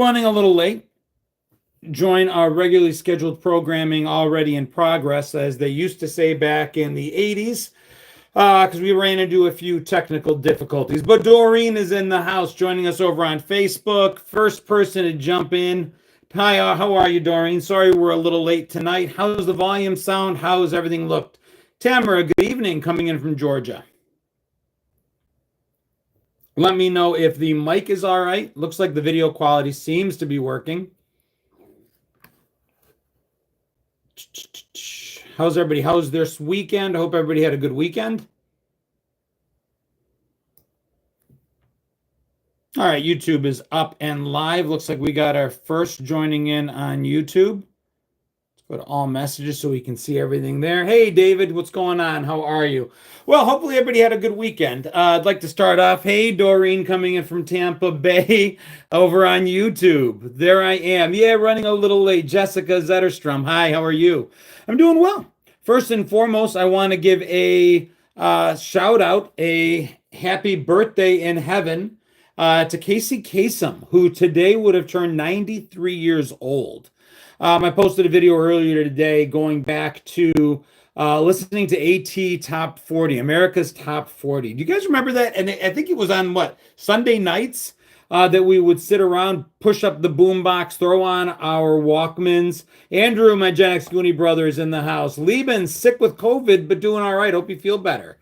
running a little late. Join our regularly scheduled programming already in progress, as they used to say back in the 80s, because we ran into a few technical difficulties. But Doreen is in the house joining us over on Facebook. First person to jump in. Hi, how are you, Doreen? Sorry we're a little late tonight. How's the volume sound? How's everything looked? Tamara, good evening, coming in from Georgia. Let me know if the mic is all right. Looks like the video quality seems to be working. How's everybody? How's this weekend? I hope everybody had a good weekend. All right, YouTube is up and live. Looks like we got our first joining in on YouTube. Let's go to all messages so we can see everything there. Hey, David, what's going on? How are you? Well, hopefully everybody had a good weekend. I'd like to start off. Hey, Doreen, coming in from Tampa Bay over on YouTube. There I am. Yeah, running a little late. Jessica Zetterstrom. Hi, how are you? I'm doing well. First and foremost, I want to give a shout out, a happy birthday in heaven to Casey Kasem, who today would have turned 93 years old. I posted a video earlier today going back to listening to AT Top 40, America's Top 40. Do you guys remember that? And I think it was on Sunday nights that we would sit around, push up the boombox, throw on our Walkmans. Andrew, my Gen X Goonie brother, is in the house. Lieben's sick with COVID, but doing all right. Hope you feel better.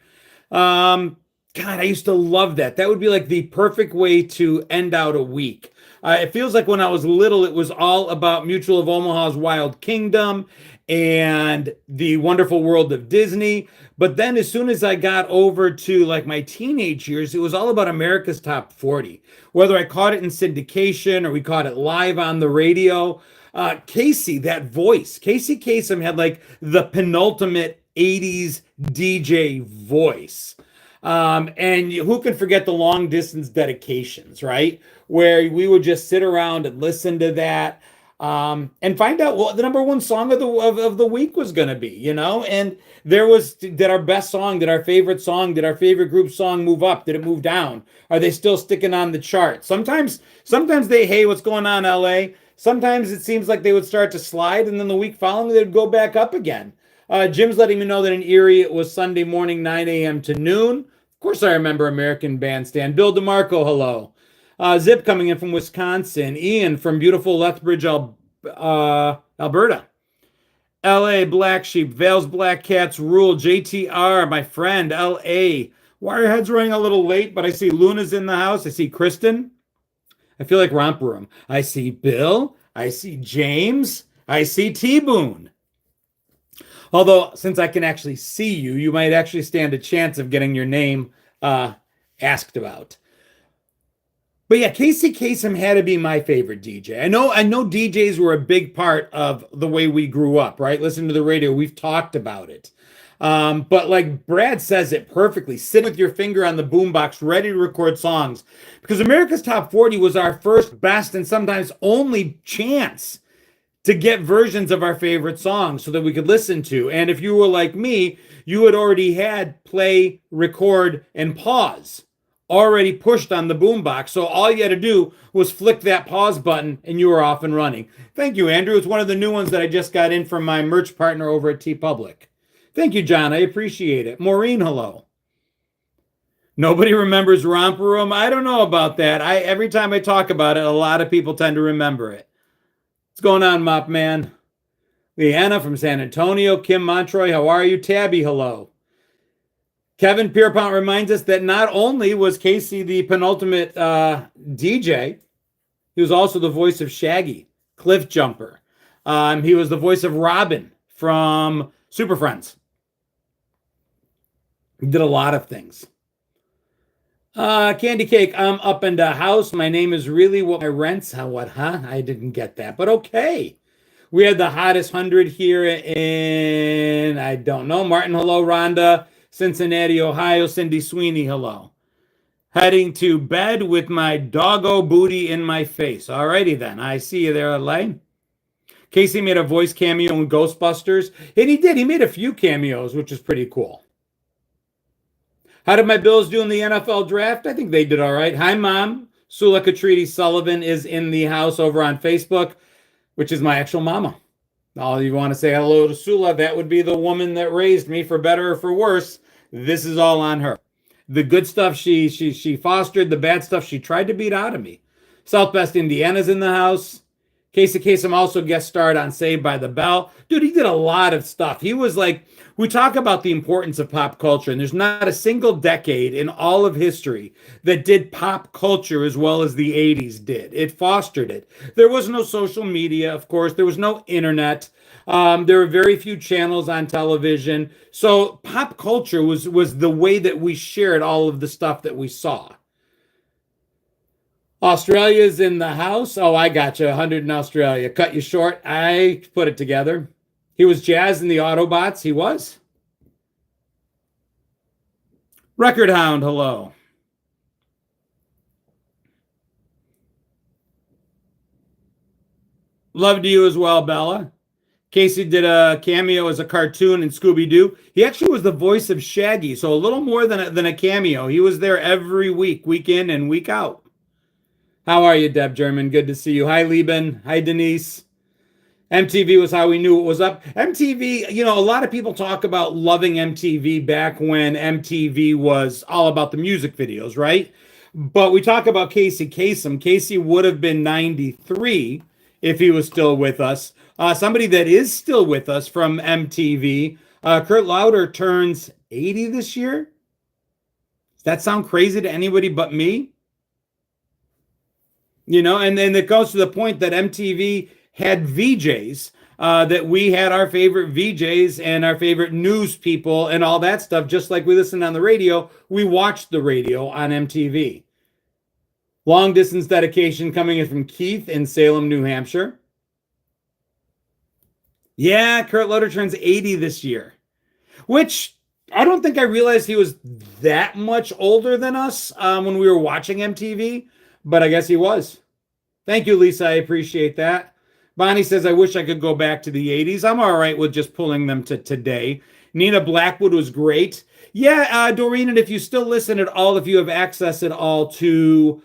God, I used to love that. That would be like the perfect way to end out a week. It feels like when I was little, it was all about Mutual of Omaha's Wild Kingdom and the Wonderful World of Disney. But then as soon as I got over to like my teenage years, it was all about America's Top 40. Whether I caught it in syndication or we caught it live on the radio. Casey, that voice. Casey Kasem had like the penultimate 80s DJ voice. And who can forget the long distance dedications, right? Where we would just sit around and listen to that, and find out what the number one song of the week was going to be, you know? And did our best song, did our favorite song, did our favorite group song move up? Did it move down? Are they still sticking on the chart? Sometimes they, hey, what's going on, LA? Sometimes it seems like they would start to slide, and then the week following they'd go back up again. Jim's letting me know that in Erie it was Sunday morning, 9 a.m. to noon. Of course I remember American Bandstand. Bill DeMarco, hello. Zip coming in from Wisconsin. Ian from beautiful Lethbridge, Alberta. LA, Black Sheep. Vale's Black Cats rule. JTR, my friend. LA. Wirehead's running a little late, but I see Luna's in the house. I see Kristen. I feel like Romper Room. I see Bill. I see James. I see T-Boone. Although, since I can actually see you, you might actually stand a chance of getting your name asked about. But yeah, Casey Kasem had to be my favorite DJ. I know DJs were a big part of the way we grew up, right? Listen to the radio. We've talked about it. But like Brad says it perfectly, sit with your finger on the boombox, ready to record songs. Because America's Top 40 was our first, best, and sometimes only chance to get versions of our favorite songs so that we could listen to. And if you were like me, you had already had play, record, and pause already pushed on the boombox. So all you had to do was flick that pause button and you were off and running. Thank you, Andrew. It's one of the new ones that I just got in from my merch partner over at TeePublic. Thank you, John. I appreciate it. Maureen, hello. Nobody remembers Romper Room. I don't know about that. Every time I talk about it, a lot of people tend to remember it. What's going on, Mop Man? Leanna from San Antonio. Kim Montroy, how are you? Tabby, hello. Kevin Pierpont reminds us that not only was Casey the penultimate DJ, he was also the voice of Shaggy, Cliff Jumper. He was the voice of Robin from Super Friends. He did a lot of things. Candy Cake, I'm up in the house. My name is really what my rent's. I didn't get that, but okay. We had the hottest 100 here in, I don't know. Martin, hello. Rhonda, Cincinnati, Ohio. Cindy Sweeney, hello. Heading to bed with my doggo booty in my face. Alrighty then. I see you there, Elaine. Casey made a voice cameo in Ghostbusters. And he did. He made a few cameos, which is pretty cool. How did my Bills do in the NFL draft? I think they did all right. Hi, Mom. Sula Kotrides Sullivan is in the house over on Facebook, which is my actual mama. All you want to say hello to Sula, that would be the woman that raised me, for better or for worse. This is all on her. The good stuff she fostered, the bad stuff she tried to beat out of me. South Best Indiana's in the house. Kasem also guest starred on Saved by the Bell. Dude, he did a lot of stuff. He was like, we talk about the importance of pop culture, and there's not a single decade in all of history that did pop culture as well as the 80s did. It fostered it. There was no social media, of course. There was no internet. There were very few channels on television. So pop culture was the way that we shared all of the stuff that we saw. Australia's in the house. Oh, I got you. 100 in Australia. Cut you short. I put it together. He was Jazz in the Autobots. He was. Record Hound, hello. Love to you as well, Bella. Casey did a cameo as a cartoon in Scooby-Doo. He actually was the voice of Shaggy, so a little more than a cameo. He was there every week in and week out. How are you, Deb German? Good to see you. Hi, Lieben. Hi, Denise. MTV was how we knew it was up. MTV, a lot of people talk about loving MTV back when MTV was all about the music videos, right? But we talk about Casey Kasem. Casey would have been 93 if he was still with us. Somebody that is still with us from MTV, Kurt Lauder turns 80 this year. Does that sound crazy to anybody but me? And then it goes to the point that MTV had VJs, that we had our favorite VJs and our favorite news people and all that stuff. Just like we listened on the radio, we watched the radio on MTV. Long distance dedication coming in from Keith in Salem, New Hampshire. Yeah, Kurt Lauder turns 80 this year, which I don't think I realized he was that much older than us when we were watching MTV. But I guess he was. Thank you, Lisa. I appreciate that. Bonnie says, I wish I could go back to the 80s. I'm all right with just pulling them to today. Nina Blackwood was great. Yeah, Doreen, and if you still listen at all, if you have access at all to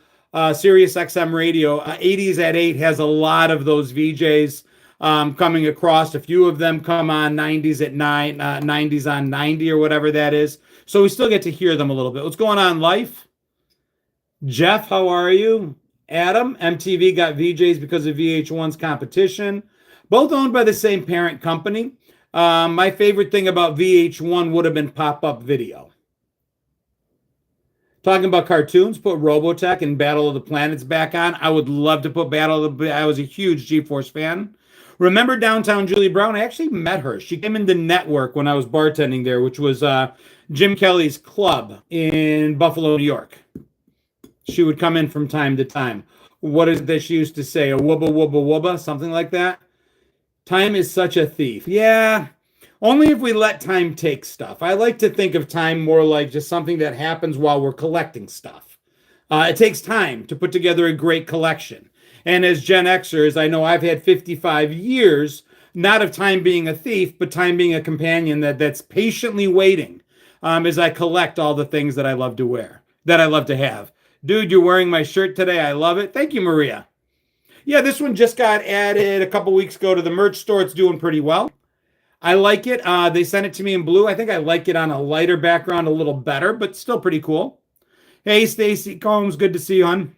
Sirius XM Radio, 80s at 8 has a lot of those VJs coming across. A few of them come on 90s at 9, 90s on 90 or whatever that is. So we still get to hear them a little bit. What's going on, Life? Jeff, how are you? Adam, MTV got VJs because of VH1's competition. Both owned by the same parent company. My favorite thing about VH1 would have been pop-up video. Talking about cartoons, put Robotech and Battle of the Planets back on. I would love to put I was a huge G-Force fan. Remember Downtown Julie Brown? I actually met her. She came into Network when I was bartending there, which was Jim Kelly's club in Buffalo, New York. She would come in from time to time. What is it that she used to say? A wubba, wubba, wubba, something like that. Time is such a thief. Yeah, only if we let time take stuff. I like to think of time more like just something that happens while we're collecting stuff. It takes time to put together a great collection. And as Gen Xers, I know I've had 55 years, not of time being a thief, but time being a companion that's patiently waiting as I collect all the things that I love to wear, that I love to have. Dude, you're wearing my shirt today. I love it. Thank you, Maria. Yeah, this one just got added a couple weeks ago to the merch store. It's doing pretty well. I like it. They sent it to me in blue. I think I like it on a lighter background a little better, but still pretty cool. Hey, Stacy Combs. Good to see you, hon.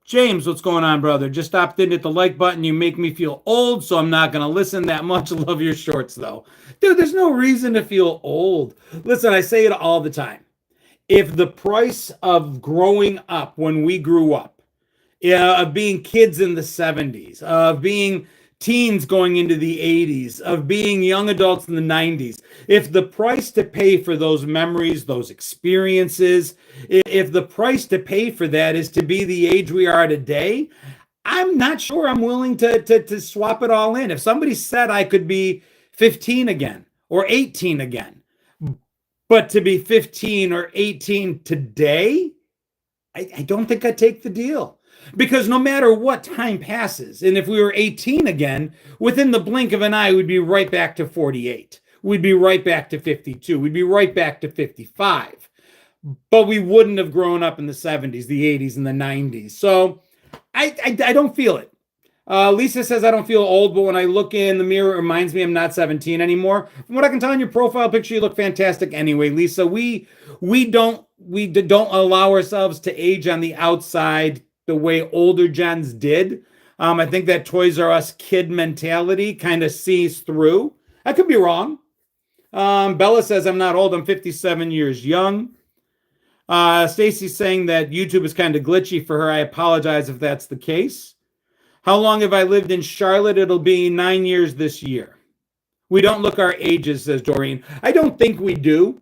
James, what's going on, brother? Just stopped in at the like button. You make me feel old, so I'm not going to listen that much. Love your shorts, though. Dude, there's no reason to feel old. Listen, I say it all the time. If the price of growing up when we grew up, of being kids in the 70s, of being teens going into the 80s, of being young adults in the 90s, if the price to pay for those memories, those experiences, if the price to pay for that is to be the age we are today, I'm not sure I'm willing to swap it all in. If somebody said I could be 15 again or 18 again, but to be 15 or 18 today, I don't think I'd take the deal. Because no matter what time passes, and if we were 18 again, within the blink of an eye, we'd be right back to 48. We'd be right back to 52. We'd be right back to 55. but we wouldn't have grown up in the 70s, the 80s, and the 90s. So I don't feel it. Lisa says I don't feel old, but when I look in the mirror, it reminds me I'm not 17 anymore. From what I can tell in your profile picture, you look fantastic anyway, Lisa. We don't allow ourselves to age on the outside the way older gens did. I think that Toys R Us kid mentality kind of sees through. I could be wrong. Bella says I'm not old. I'm 57 years young. Stacy's saying that YouTube is kind of glitchy for her. I apologize if that's the case. How long have I lived in Charlotte? It'll be 9 years this year. We don't look our ages, says Doreen. I don't think we do.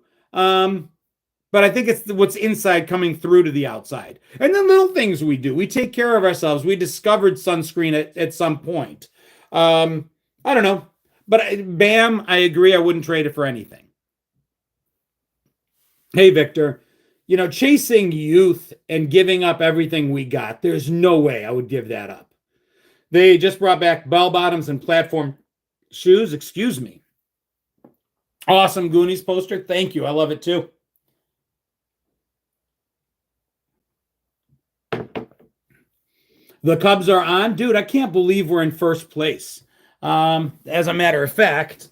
But I think it's what's inside coming through to the outside. And then little things we do. We take care of ourselves. We discovered sunscreen at some point. I don't know. But bam, I agree. I wouldn't trade it for anything. Hey, Victor. Chasing youth and giving up everything we got, there's no way I would give that up. They just brought back bell bottoms and platform shoes. Excuse me. Awesome Goonies poster. Thank you. I love it too. The Cubs are on. Dude, I can't believe we're in first place. As a matter of fact,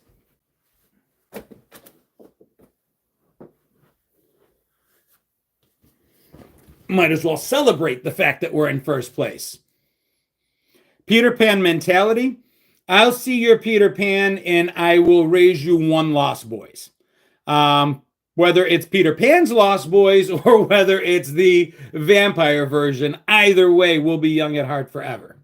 might as well celebrate the fact that we're in first place. Peter Pan mentality. I'll see your Peter Pan and I will raise you one Lost Boys. Whether it's Peter Pan's Lost Boys or whether it's the vampire version, either way, we'll be young at heart forever.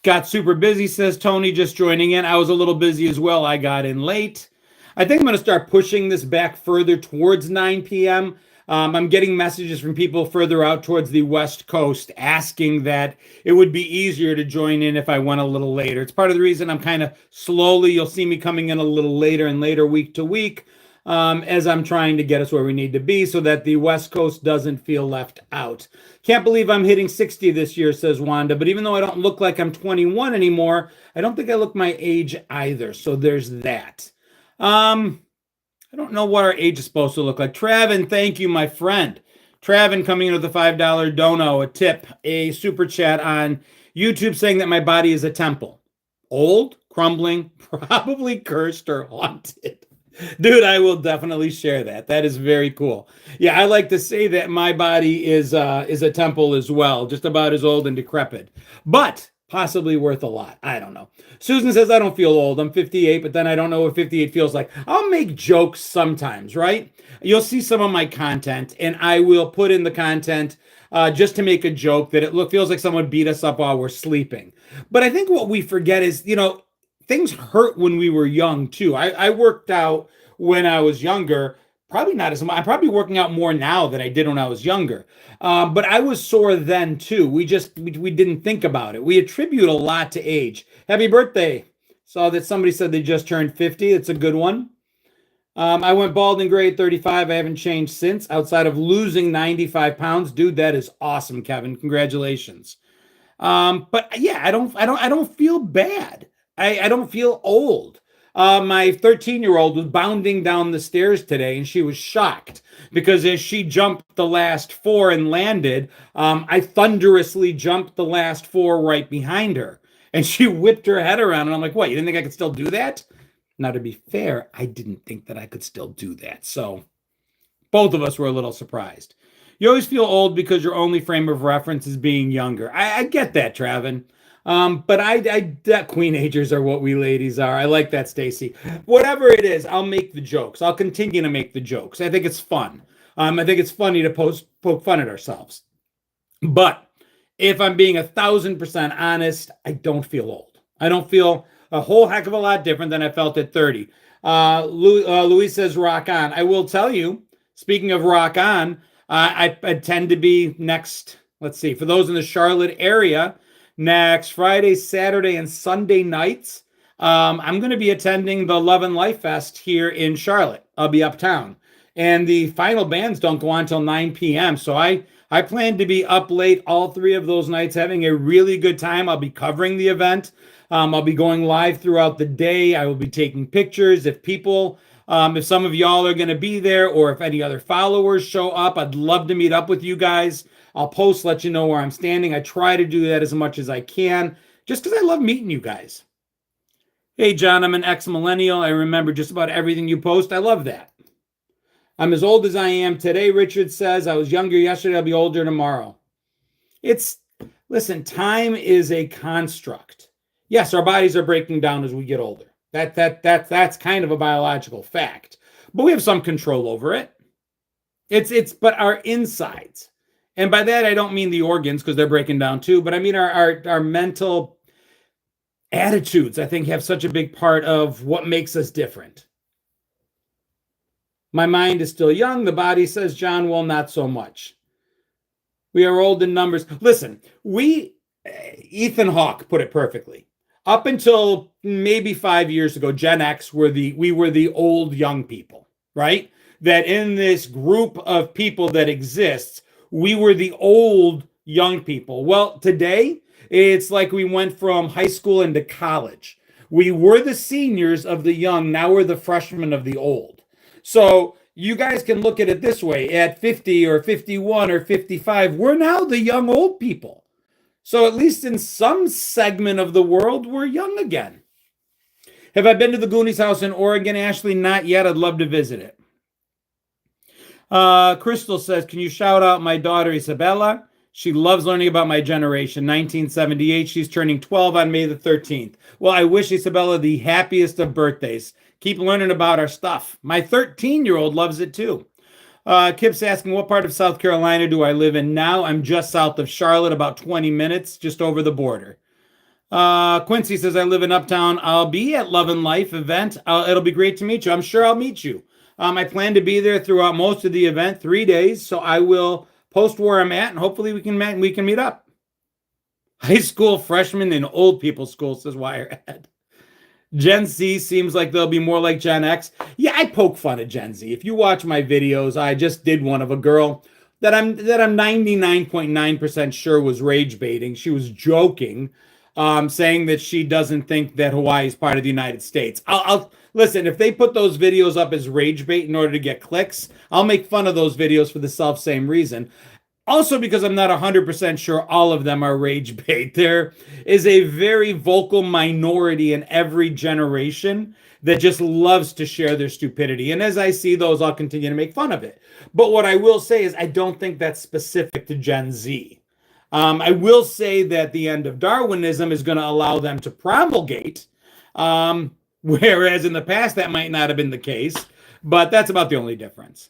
Got super busy, says Tony, just joining in. I was a little busy as well. I got in late. I think I'm going to start pushing this back further towards 9 p.m. I'm getting messages from people further out towards the West Coast asking that it would be easier to join in if I went a little later. It's part of the reason I'm kind of slowly, you'll see me coming in a little later and later week to week as I'm trying to get us where we need to be so that the West Coast doesn't feel left out. Can't believe I'm hitting 60 this year, says Wanda, but even though I don't look like I'm 21 anymore, I don't think I look my age either, so there's that. I don't know what our age is supposed to look like. Travin, thank you, my friend. Travin coming in with a $5 dono, a tip, a super chat on YouTube saying that my body is a temple. Old, crumbling, probably cursed or haunted. Dude, I will definitely share that. That is very cool. Yeah, I like to say that my body is a temple as well, just about as old and decrepit, but possibly worth a lot. I don't know. Susan says, I don't feel old. I'm 58, but then I don't know what 58 feels like. I'll make jokes sometimes, right? You'll see some of my content, and I will put in the content just to make a joke that it feels like someone beat us up while we're sleeping. But I think what we forget is, things hurt when we were young too. I worked out when I was younger, probably not as much. I'm probably working out more now than I did when I was younger. But I was sore then too. We didn't think about it. We attribute a lot to age. Happy birthday. Saw that somebody said they just turned 50. It's a good one. I went bald and gray at 35. I haven't changed since outside of losing 95 pounds. Dude, that is awesome, Kevin. Congratulations. But yeah, I don't feel bad. I don't feel old. My 13-year-old was bounding down the stairs today, and she was shocked because as she jumped the last 4 and landed, I thunderously jumped the last 4 right behind her, and she whipped her head around, and I'm like, what, you didn't think I could still do that? Now, to be fair, I didn't think that I could still do that, so both of us were a little surprised. You always feel old because your only frame of reference is being younger. I get that, Travin. But that queenagers are what we ladies are. I like that, Stacy. Whatever it is, I'll make the jokes. I'll continue to make the jokes. I think it's fun. I think it's funny to poke fun at ourselves. But if I'm being 1,000% honest, I don't feel old. I don't feel a whole heck of a lot different than I felt at 30. Louise says, rock on. I will tell you, speaking of rock on, I tend to be next, let's see, for those in the Charlotte area, next Friday, Saturday, and Sunday nights, I'm going to be attending the Love and Life Fest here in Charlotte. I'll be uptown. And the final bands don't go on until 9 p.m. So I plan to be up late all 3 of those nights, having a really good time. I'll be covering the event. I'll be going live throughout the day. I will be taking pictures. If people If some of y'all are going to be there, or if any other followers show up, I'd love to meet up with you guys. I'll post, let you know where I'm standing. I try to do that as much as I can, just because I love meeting you guys. Hey, John, I'm an ex-millennial. I remember just about everything you post. I love that. I'm as old as I am today, Richard says. I was younger yesterday. I'll be older tomorrow. Listen, time is a construct. Yes, our bodies are breaking down as we get older. That's kind of a biological fact. But we have some control over it. But our insides. And by that, I don't mean the organs, because they're breaking down too, but I mean our mental attitudes, I think, have such a big part of what makes us different. My mind is still young. The body says, John, well, not so much. We are old in numbers. Listen, Ethan Hawke put it perfectly. Up until maybe 5 years ago, Gen X we were the old young people, right? That in this group of people that exists, we were the old young people. Well, today, it's like we went from high school into college. We were the seniors of the young. Now we're the freshmen of the old. So you guys can look at it this way. At 50 or 51 or 55, we're now the young old people. So at least in some segment of the world, we're young again. Have I been to the Goonies house in Oregon, Ashley? Not yet. I'd love to visit it. Crystal says, can you shout out my daughter, Isabella? She loves learning about my generation, 1978. She's turning 12 on May the 13th. Well, I wish Isabella the happiest of birthdays. Keep learning about our stuff. My 13-year-old loves it too. Kip's asking, what part of South Carolina do I live in now? I'm just south of Charlotte, about 20 minutes, just over the border. Quincy says, I live in Uptown. I'll be at Love and Life event. It'll be great to meet you. I'm sure I'll meet you. I plan to be there throughout most of the event, 3 days. So I will post where I'm at, and hopefully we can meet up. High school freshmen in old people's school, says Wirehead. Gen Z seems like they'll be more like Gen X. Yeah, I poke fun at Gen Z. If you watch my videos, I just did one of a girl that I'm 99.9% sure was rage baiting. She was joking, saying that she doesn't think that Hawaii is part of the United States. I'll listen, if they put those videos up as rage bait in order to get clicks, I'll make fun of those videos for the same reason. Also, because I'm not 100% sure all of them are rage bait. There is a very vocal minority in every generation that just loves to share their stupidity. And as I see those, I'll continue to make fun of it. But what I will say is I don't think that's specific to Gen Z. I will say that the end of Darwinism is going to allow them to promulgate, whereas in the past that might not have been the case. But that's about the only difference.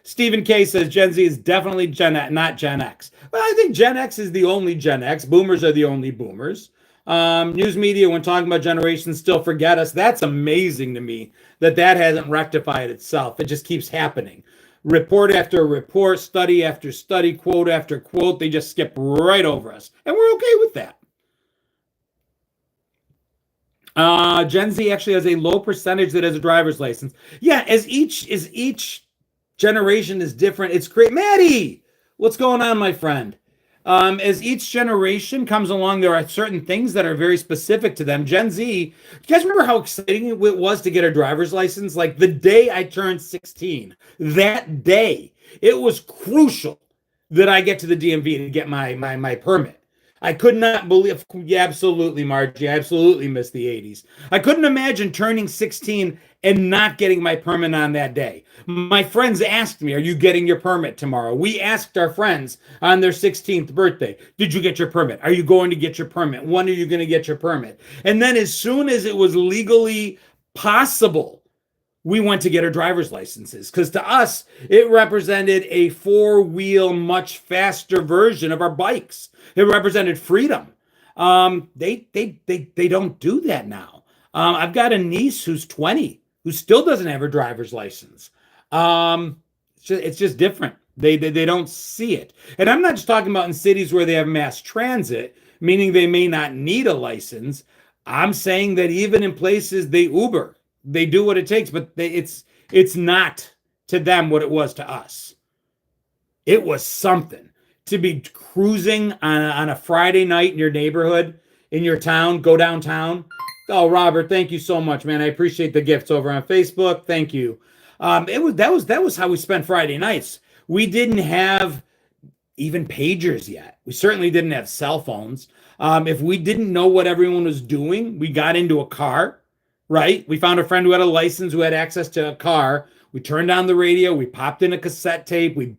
Stephen K says Gen Z is definitely not Gen X. Well, I think Gen X is the only Gen X. Boomers are the only boomers. News media, when talking about generations, still forget us. That's amazing to me that hasn't rectified itself. It just keeps happening. Report after report, study after study, quote after quote. They just skip right over us. And we're okay with that. Gen Z actually has a low percentage that has a driver's license. Yeah, as each generation is different. It's great. Maddie, what's going on, my friend? As each generation comes along, there are certain things that are very specific to them. Gen Z, you guys remember how exciting it was to get a driver's license? Like the day I turned 16, that day, it was crucial that I get to the DMV to get my permit. I could not believe, yeah, absolutely, Margie. I absolutely missed the 80s. I couldn't imagine turning 16 and not getting my permit on that day. My friends asked me, are you getting your permit tomorrow? We asked our friends on their 16th birthday, did you get your permit? Are you going to get your permit? When are you going to get your permit? And then as soon as it was legally possible, we went to get our driver's licenses, because to us, it represented a four-wheel, much faster version of our bikes. It represented freedom. They don't do that now. I've got a niece who's 20 who still doesn't have her driver's license. It's just different. They don't see it. And I'm not just talking about in cities where they have mass transit, meaning they may not need a license. I'm saying that even in places they Uber, they do what it takes, but it's not to them what it was to us. It was something to be cruising on a Friday night in your neighborhood, in your town, go downtown, Oh, Robert, thank you so much, man. I appreciate the gifts over on Facebook. Thank you. That was how we spent Friday nights. We didn't have even pagers yet. We certainly didn't have cell phones. If we didn't know what everyone was doing, we got into a car, right? We found a friend who had a license, who had access to a car. We turned on the radio, we popped in a cassette tape, we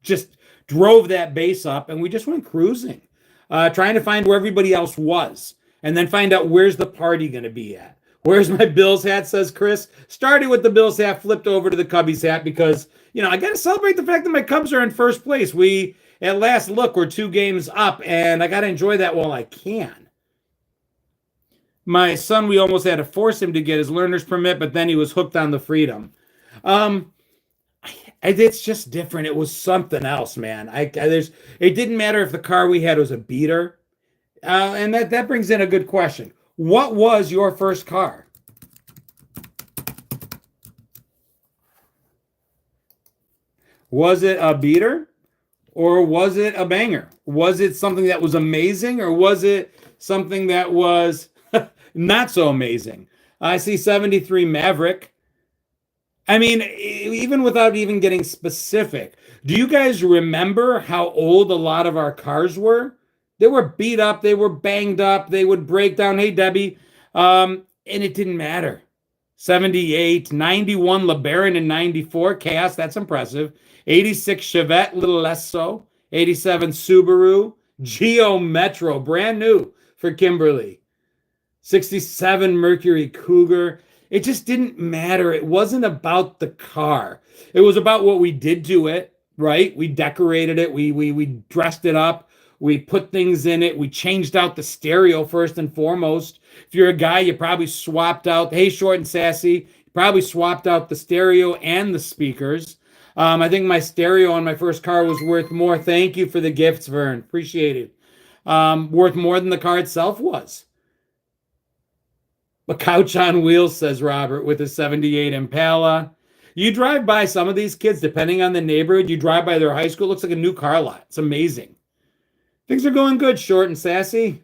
just drove that bass up, and we just went cruising, trying to find where everybody else was, and then find out where's the party going to be at. Where's my Bills hat, says Chris. Started with the Bills hat, flipped over to the Cubbies hat because, I got to celebrate the fact that my Cubs are in first place. We, at last look, we're 2 games up, and I got to enjoy that while I can. My son, we almost had to force him to get his learner's permit, but then he was hooked on the freedom. Um, it's just different. It was something else, man. It didn't matter if the car we had was a beater. And that brings in a good question. What was your first car? Was it a beater or was it a banger? Was it something that was amazing or was it something that was not so amazing? I see 73 Maverick. I mean, even without even getting specific, do you guys remember how old a lot of our cars were? They were beat up, they were banged up, they would break down. Hey, Debbie. And it didn't matter. 78, 91 LeBaron in 94, Chaos, that's impressive. 86 Chevette, little less so. 87 Subaru, Geo Metro, brand new for Kimberly. 67 Mercury Cougar. It just didn't matter. It wasn't about the car. It was about what we did to it, right? We decorated it. We dressed it up. We put things in it. We changed out the stereo first and foremost. If you're a guy, you probably swapped out, hey, short and sassy, you probably swapped out the stereo and the speakers. I think my stereo on my first car was worth more. Thank you for the gifts, Vern. Appreciate it. Worth more than the car itself was. A couch on wheels, says Robert, with a 78 Impala. You drive by some of these kids, depending on the neighborhood, you drive by their high school, it looks like a new car lot. It's amazing. Things are going good, short and sassy.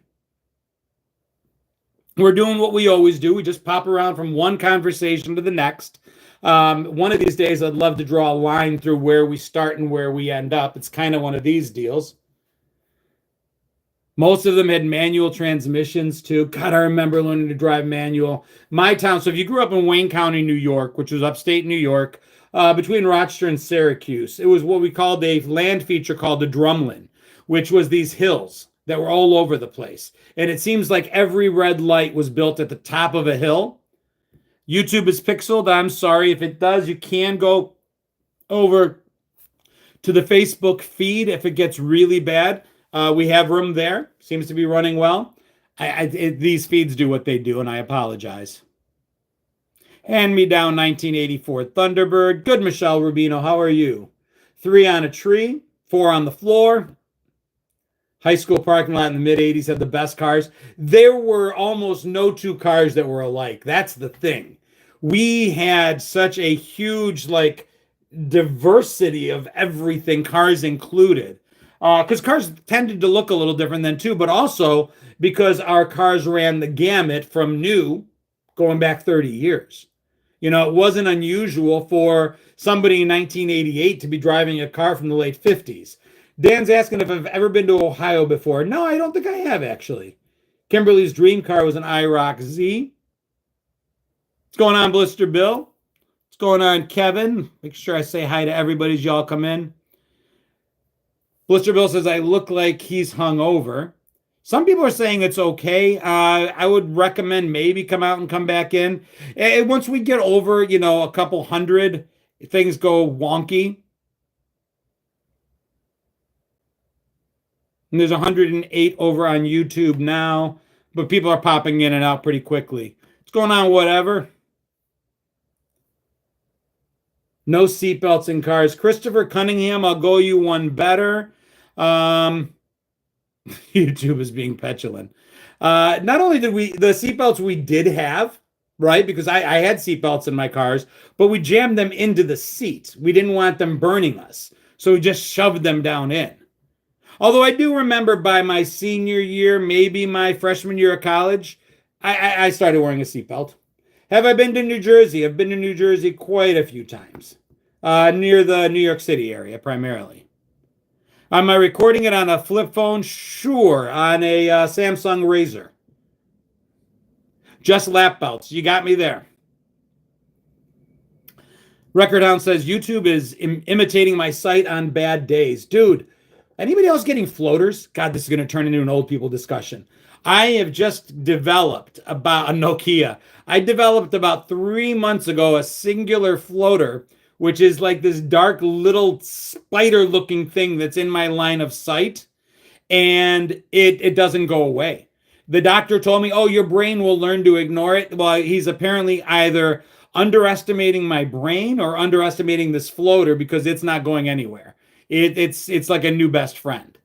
We're doing what we always do. We just pop around from one conversation to the next. One of these days, I'd love to draw a line through where we start and where we end up. It's kind of one of these deals. Most of them had manual transmissions too. God, I remember learning to drive manual. My town, so if you grew up in Wayne County, New York, which was upstate New York, between Rochester and Syracuse, it was what we called a land feature called the Drumlin, which was these hills that were all over the place. And it seems like every red light was built at the top of a hill. YouTube is pixeled. I'm sorry. If it does, you can go over to the Facebook feed if it gets really bad. We have room there. Seems to be running well. These feeds do what they do, and I apologize. Hand me down 1984 Thunderbird. Good, Michelle Rubino. How are you? 3 on a tree, 4 on the floor. High school parking lot in the mid-'80s had the best cars. There were almost no 2 cars that were alike. That's the thing. We had such a huge, diversity of everything, cars included. Because cars tended to look a little different then too, but also because our cars ran the gamut from new, going back 30 years. It wasn't unusual for somebody in 1988 to be driving a car from the late 50s. Dan's asking if I've ever been to Ohio before. No, I don't think I have, actually. Kimberly's dream car was an IROC Z. What's going on, Blister Bill? What's going on, Kevin? Make sure I say hi to everybody as y'all come in. Blister Bill says, I look like he's hungover. Some people are saying it's okay. I would recommend maybe come out and come back in. And once we get over, a couple hundred, things go wonky. And there's 108 over on YouTube now, but people are popping in and out pretty quickly. What's going on, whatever? No seatbelts in cars. Christopher Cunningham, I'll go you one better. YouTube is being petulant. Not only did the seatbelts we did have, right? Because I had seatbelts in my cars, but we jammed them into the seat. We didn't want them burning us. So we just shoved them down in. Although I do remember by my senior year, maybe my freshman year of college, I started wearing a seatbelt. Have I been to New Jersey? I've been to New Jersey quite a few times, near the New York City area primarily. Am I recording it on a flip phone? Sure, on a Samsung Razr. Just lap belts. You got me there. Record Hound says YouTube is imitating my site on bad days. Dude, anybody else getting floaters? God, this is going to turn into an old people discussion. I have just developed about a Nokia. I developed about 3 months ago a singular floater, which is like this dark little spider looking thing that's in my line of sight. And it doesn't go away. The doctor told me, oh, your brain will learn to ignore it. Well, he's apparently either underestimating my brain or underestimating this floater because it's not going anywhere. It's like a new best friend.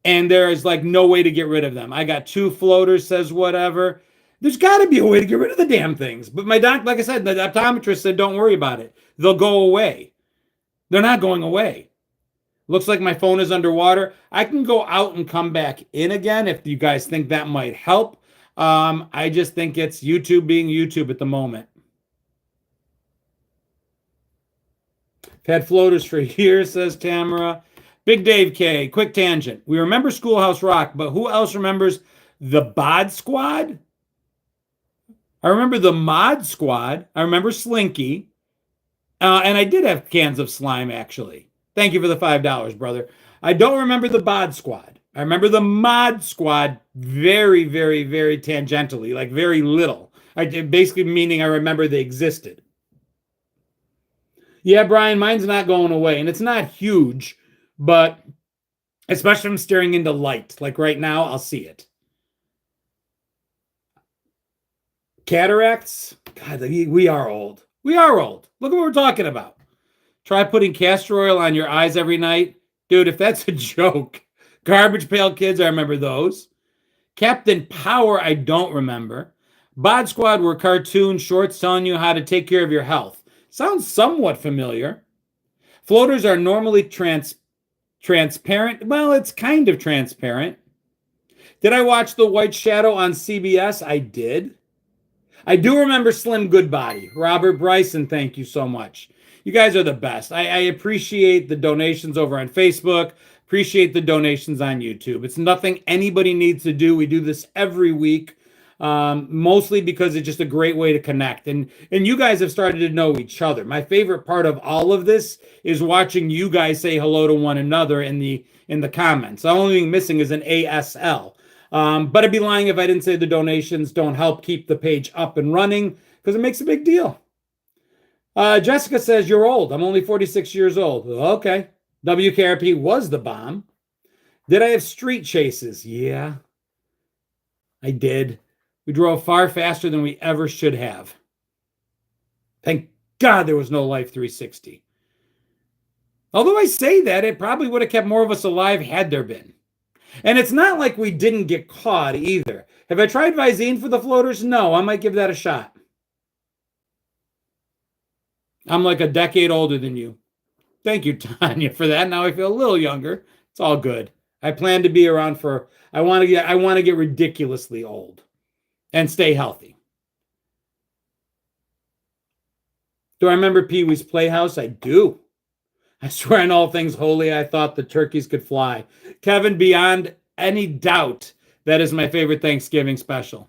And there is like no way to get rid of them. I got 2 floaters, says whatever. There's got to be a way to get rid of the damn things. But my doc, like I said, the optometrist said, don't worry about it. They'll go away. They're not going away. Looks like my phone is underwater. I can go out and come back in again if you guys think that might help. I just think it's YouTube being YouTube at the moment. Had floaters for years, says Tamara. Big Dave K, quick tangent. We remember Schoolhouse Rock, but who else remembers the Bod Squad? I remember the Mod Squad. I remember Slinky. And I did have cans of slime, actually. Thank you for the $5, brother. I don't remember the Bod Squad. I remember the Mod Squad very, very, very tangentially, like very little. Basically meaning I remember they existed. Yeah, Brian, mine's not going away. And it's not huge, but especially if I'm staring into light. Like right now, I'll see it. Cataracts? God, we are old. We are old. Look at what we're talking about. Try putting castor oil on your eyes every night. Dude, if that's a joke. Garbage Pail Kids, I remember those. Captain Power, I don't remember. Bod Squad were cartoon shorts telling you how to take care of your health. Sounds somewhat familiar. Floaters are normally transparent. Well, it's kind of transparent. Did I watch The White Shadow on CBS? I did. I do remember Slim Goodbody. Robert Bryson, thank you so much. You guys are the best. I appreciate the donations over on Facebook. Appreciate the donations on YouTube. It's nothing anybody needs to do. We do this every week, mostly because it's just a great way to connect. And you guys have started to know each other. My favorite part of all of this is watching you guys say hello to one another in the comments. The only thing missing is an ASL. But I'd be lying if I didn't say the donations don't help keep the page up and running because it makes a big deal. Jessica says, you're old. I'm only 46 years old. Okay. WKRP was the bomb. Did I have street chases? Yeah, I did. We drove far faster than we ever should have. Thank God there was no Life 360. Although I say that, it probably would have kept more of us alive had there been. And it's not like we didn't get caught either. Have I tried Visine for the floaters? No, I might give that a shot. I'm like a decade older than you. Thank you, Tanya, for that. Now I feel a little younger. It's all good. I plan to be around for, I want to get ridiculously old and stay healthy. Do I remember Pee-wee's Playhouse? I do. I swear on all things holy, I thought the turkeys could fly. Kevin, beyond any doubt, that is my favorite Thanksgiving special.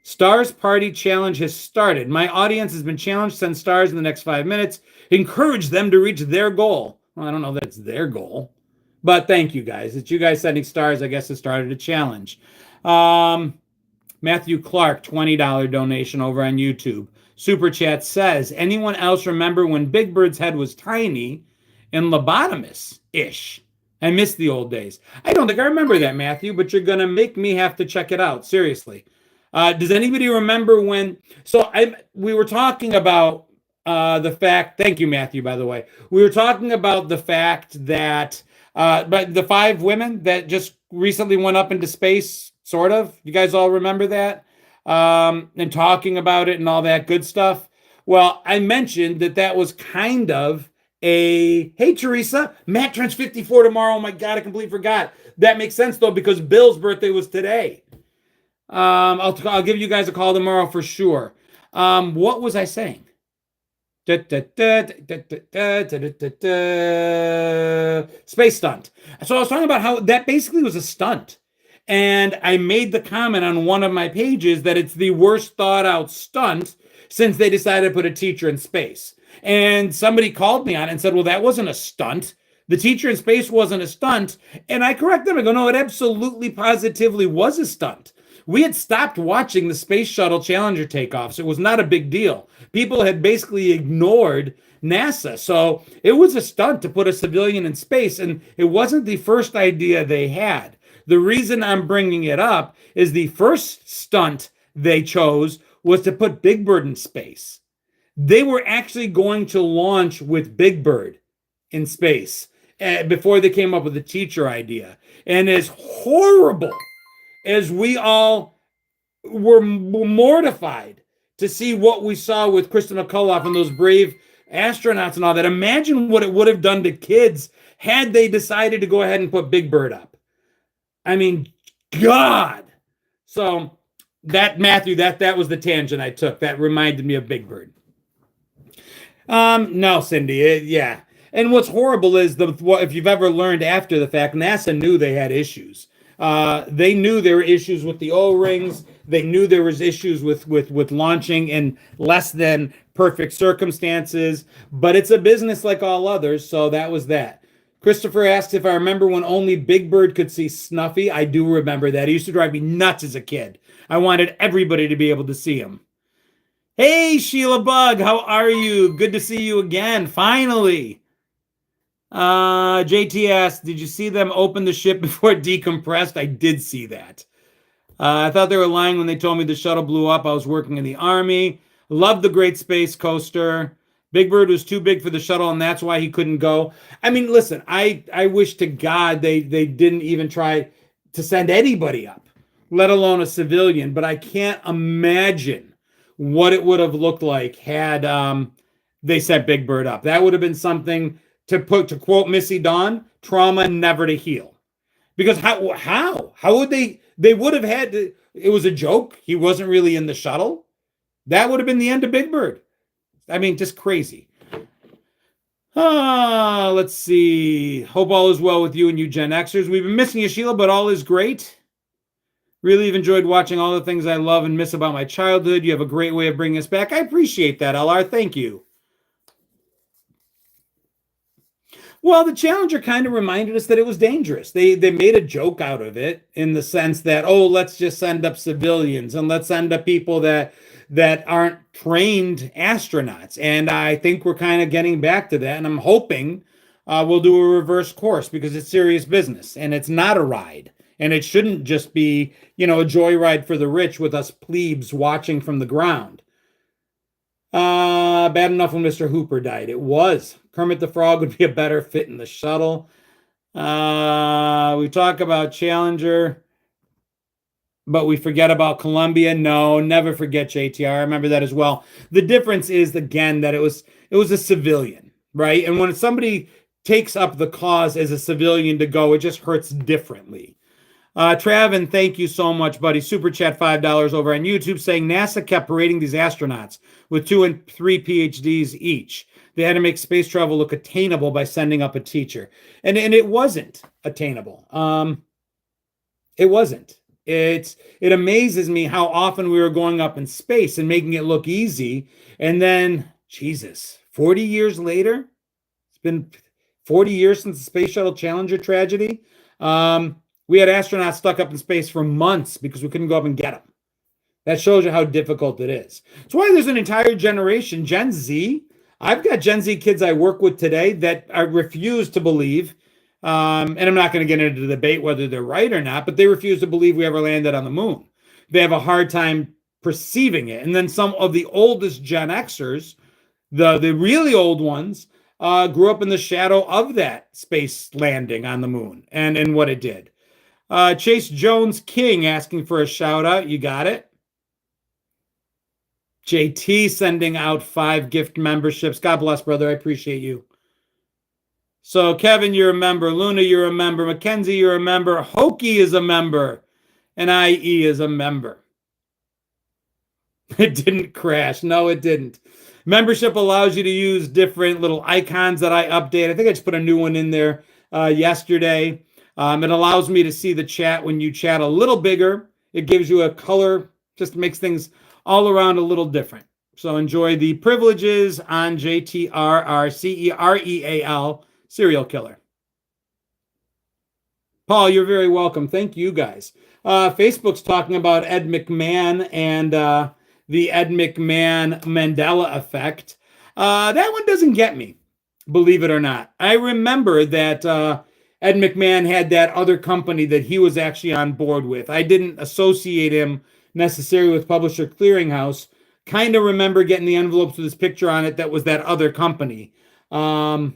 Stars Party Challenge has started. My audience has been challenged to send stars in the next 5 minutes. Encourage them to reach their goal. Well, I don't know that it's their goal, but thank you guys. It's you guys sending stars, I guess, has started a challenge. Matthew Clark, $20 donation over on YouTube. Super Chat says, anyone else remember when Big Bird's head was tiny and lobotomous-ish? I miss the old days. I don't think I remember that, Matthew, but you're going to make me have to check it out. Seriously. Does anybody remember when? So we were talking about the fact. Thank you, Matthew. By the way, we were talking about the fact that, but the 5 women that just recently went up into space, sort of. You guys all remember that? And talking about it and all that good stuff. Well, I mentioned that was kind of a. Hey, Teresa, Matt turns 54 tomorrow. Oh my God, I completely forgot. That makes sense though because Bill's birthday was today. I'll give you guys a call tomorrow for sure. What was I saying? Space stunt. So I was talking about how that basically was a stunt. And I made the comment on one of my pages that it's the worst thought out stunt since they decided to put a teacher in space. And somebody called me on it and said, well, that wasn't a stunt. The teacher in space wasn't a stunt. And I correct them. I go, no, it absolutely positively was a stunt. We had stopped watching the Space Shuttle Challenger takeoffs. It was not a big deal. People had basically ignored NASA. So it was a stunt to put a civilian in space, and it wasn't the first idea they had. The reason I'm bringing it up is the first stunt they chose was to put Big Bird in space. They were actually going to launch with Big Bird in space before they came up with the teacher idea. And as horrible as we all were mortified to see what we saw with Kristen McCullough and those brave astronauts and all that, imagine what it would have done to kids had they decided to go ahead and put Big Bird up. I mean, God. So that, Matthew, that was the tangent I took. That reminded me of Big Bird. No, Cindy, yeah. And what's horrible is if you've ever learned after the fact, NASA knew they had issues. They knew there were issues with the O-rings. They knew there was issues with launching in less than perfect circumstances. But it's a business like all others, so that was that. Christopher asks if I remember when only Big Bird could see Snuffy. I do remember that. It used to drive me nuts as a kid. I wanted everybody to be able to see him. Hey, Sheila Bug, how are you? Good to see you again, finally. JT asked, did you see them open the ship before it decompressed? I did see that. I thought they were lying when they told me the shuttle blew up. I was working in the Army. Loved the Great Space Coaster. Big Bird was too big for the shuttle, and that's why he couldn't go. I mean, listen, I wish to God they didn't even try to send anybody up, let alone a civilian. But I can't imagine what it would have looked like had they sent Big Bird up. That would have been something to quote Missy Dawn, trauma never to heal. Because how would they would have had to, it was a joke. He wasn't really in the shuttle. That would have been the end of Big Bird. I mean, just crazy. Let's see. Hope all is well with you and you Gen Xers. We've been missing you, Sheila, but all is great. Really have enjoyed watching all the things I love and miss about my childhood. You have a great way of bringing us back. I appreciate that, LR. Thank you. Well, the Challenger kind of reminded us that it was dangerous. They made a joke out of it in the sense that, oh, let's just send up civilians and let's send up people that aren't trained astronauts. And I think we're kind of getting back to that. And I'm hoping we'll do a reverse course because it's serious business and it's not a ride. And it shouldn't just be, a joyride for the rich with us plebes watching from the ground. Bad enough when Mr. Hooper died. It was. Kermit the Frog would be a better fit in the shuttle. We talk about Challenger, but we forget about Columbia. No, never forget JTR. I remember that as well. The difference is, again, that it was a civilian, right? And when somebody takes up the cause as a civilian to go, it just hurts differently. Travin, thank you so much, buddy. Super chat $5 over on YouTube saying NASA kept parading these astronauts with 2 and 3 PhDs each. They had to make space travel look attainable by sending up a teacher. And it wasn't attainable. It wasn't. It amazes me how often we were going up in space and making it look easy. And then, Jesus, 40 years later, it's been 40 years since the Space Shuttle Challenger tragedy. We had astronauts stuck up in space for months because we couldn't go up and get them. That shows you how difficult it is. That's why there's an entire generation, Gen Z. I've got Gen Z kids I work with today that I refuse to believe, and I'm not going to get into the debate whether they're right or not, but they refuse to believe we ever landed on the moon. They have a hard time perceiving it. And then some of the oldest Gen Xers, the really old ones, grew up in the shadow of that space landing on the moon and what it did. Chase Jones King asking for a shout out. You got it. JT sending out 5 gift memberships. God bless, brother. I appreciate you. So Kevin, you're a member. Luna, you're a member. Mackenzie, you're a member. Hokey is a member. And IE is a member. It didn't crash. No, it didn't. Membership allows you to use different little icons that I update. I think I just put a new one in there yesterday. It allows me to see the chat when you chat a little bigger. It gives you a color, just makes things all around a little different. So enjoy the privileges on JTRRCEREAL, serial killer. Paul, you're very welcome. Thank you guys. Facebook's talking about Ed McMahon and the Ed McMahon Mandela effect. That one doesn't get me, believe it or not. I remember that Ed McMahon had that other company that he was actually on board with. I didn't associate him necessarily with Publisher Clearinghouse. Kind of remember getting the envelopes with his picture on it that was that other company. But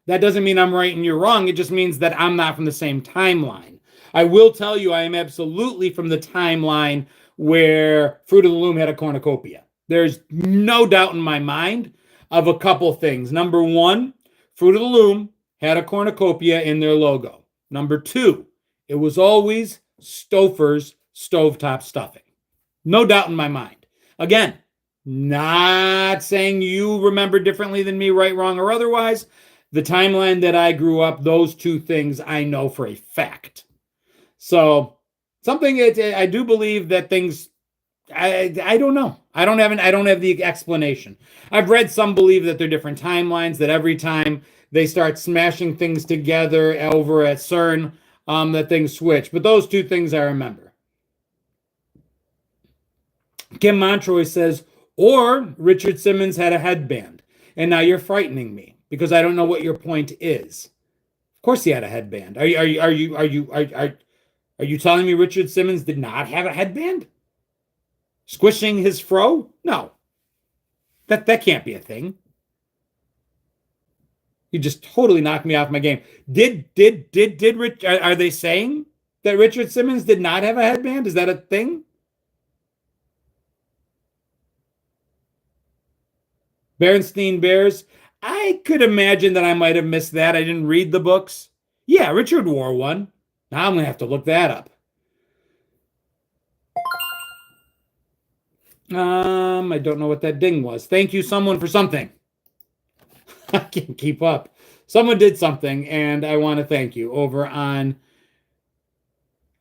that doesn't mean I'm right and you're wrong. It just means that I'm not from the same timeline. I will tell you I am absolutely from the timeline where Fruit of the Loom had a cornucopia. There's no doubt in my mind of a couple things. Number one, Fruit of the Loom had a cornucopia in their logo. Number two, it was always Stouffer's stovetop stuffing. No doubt in my mind. Again, not saying you remember differently than me, right, wrong, or otherwise. The timeline that I grew up, those two things I know for a fact. So something I do believe that things I don't know. I don't have the explanation. I've read some believe that they're different timelines, that every time they start smashing things together over at CERN, that things switch. But those two things I remember. Kim Montroy says, or Richard Simmons had a headband. And now you're frightening me because I don't know what your point is. Of course he had a headband. Are you telling me Richard Simmons did not have a headband? Squishing his fro? No. That can't be a thing. You just totally knocked me off my game. Are they saying that Richard Simmons did not have a headband? Is that a thing? Berenstein Bears. I could imagine that I might have missed that. I didn't read the books. Yeah, Richard wore one. Now I'm going to have to look that up. I don't know what that ding was. Thank you, someone, for something. I can't keep up. Someone did something, and I want to thank you over on...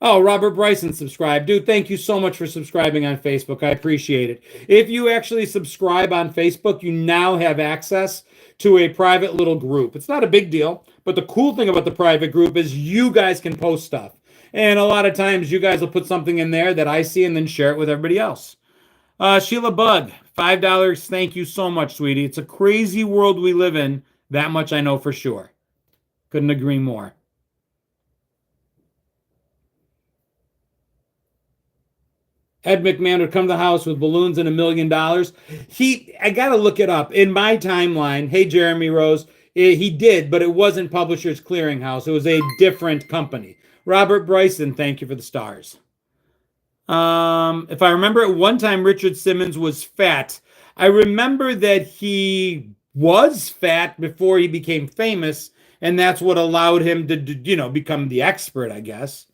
Oh, Robert Bryson subscribed. Dude, thank you so much for subscribing on Facebook. I appreciate it. If you actually subscribe on Facebook, you now have access to a private little group. It's not a big deal, but the cool thing about the private group is you guys can post stuff. And a lot of times you guys will put something in there that I see and then share it with everybody else. Sheila Bug, $5. Thank you so much, sweetie. It's a crazy world we live in. That much I know for sure. Couldn't agree more. Ed McMahon would come to the house with balloons and $1 million. I got to look it up. In my timeline, hey, Jeremy Rose, he did, but it wasn't Publishers Clearinghouse. It was a different company. Robert Bryson, thank you for the stars. If I remember at one time, Richard Simmons was fat. I remember that he was fat before he became famous, and that's what allowed him to, become the expert, I guess.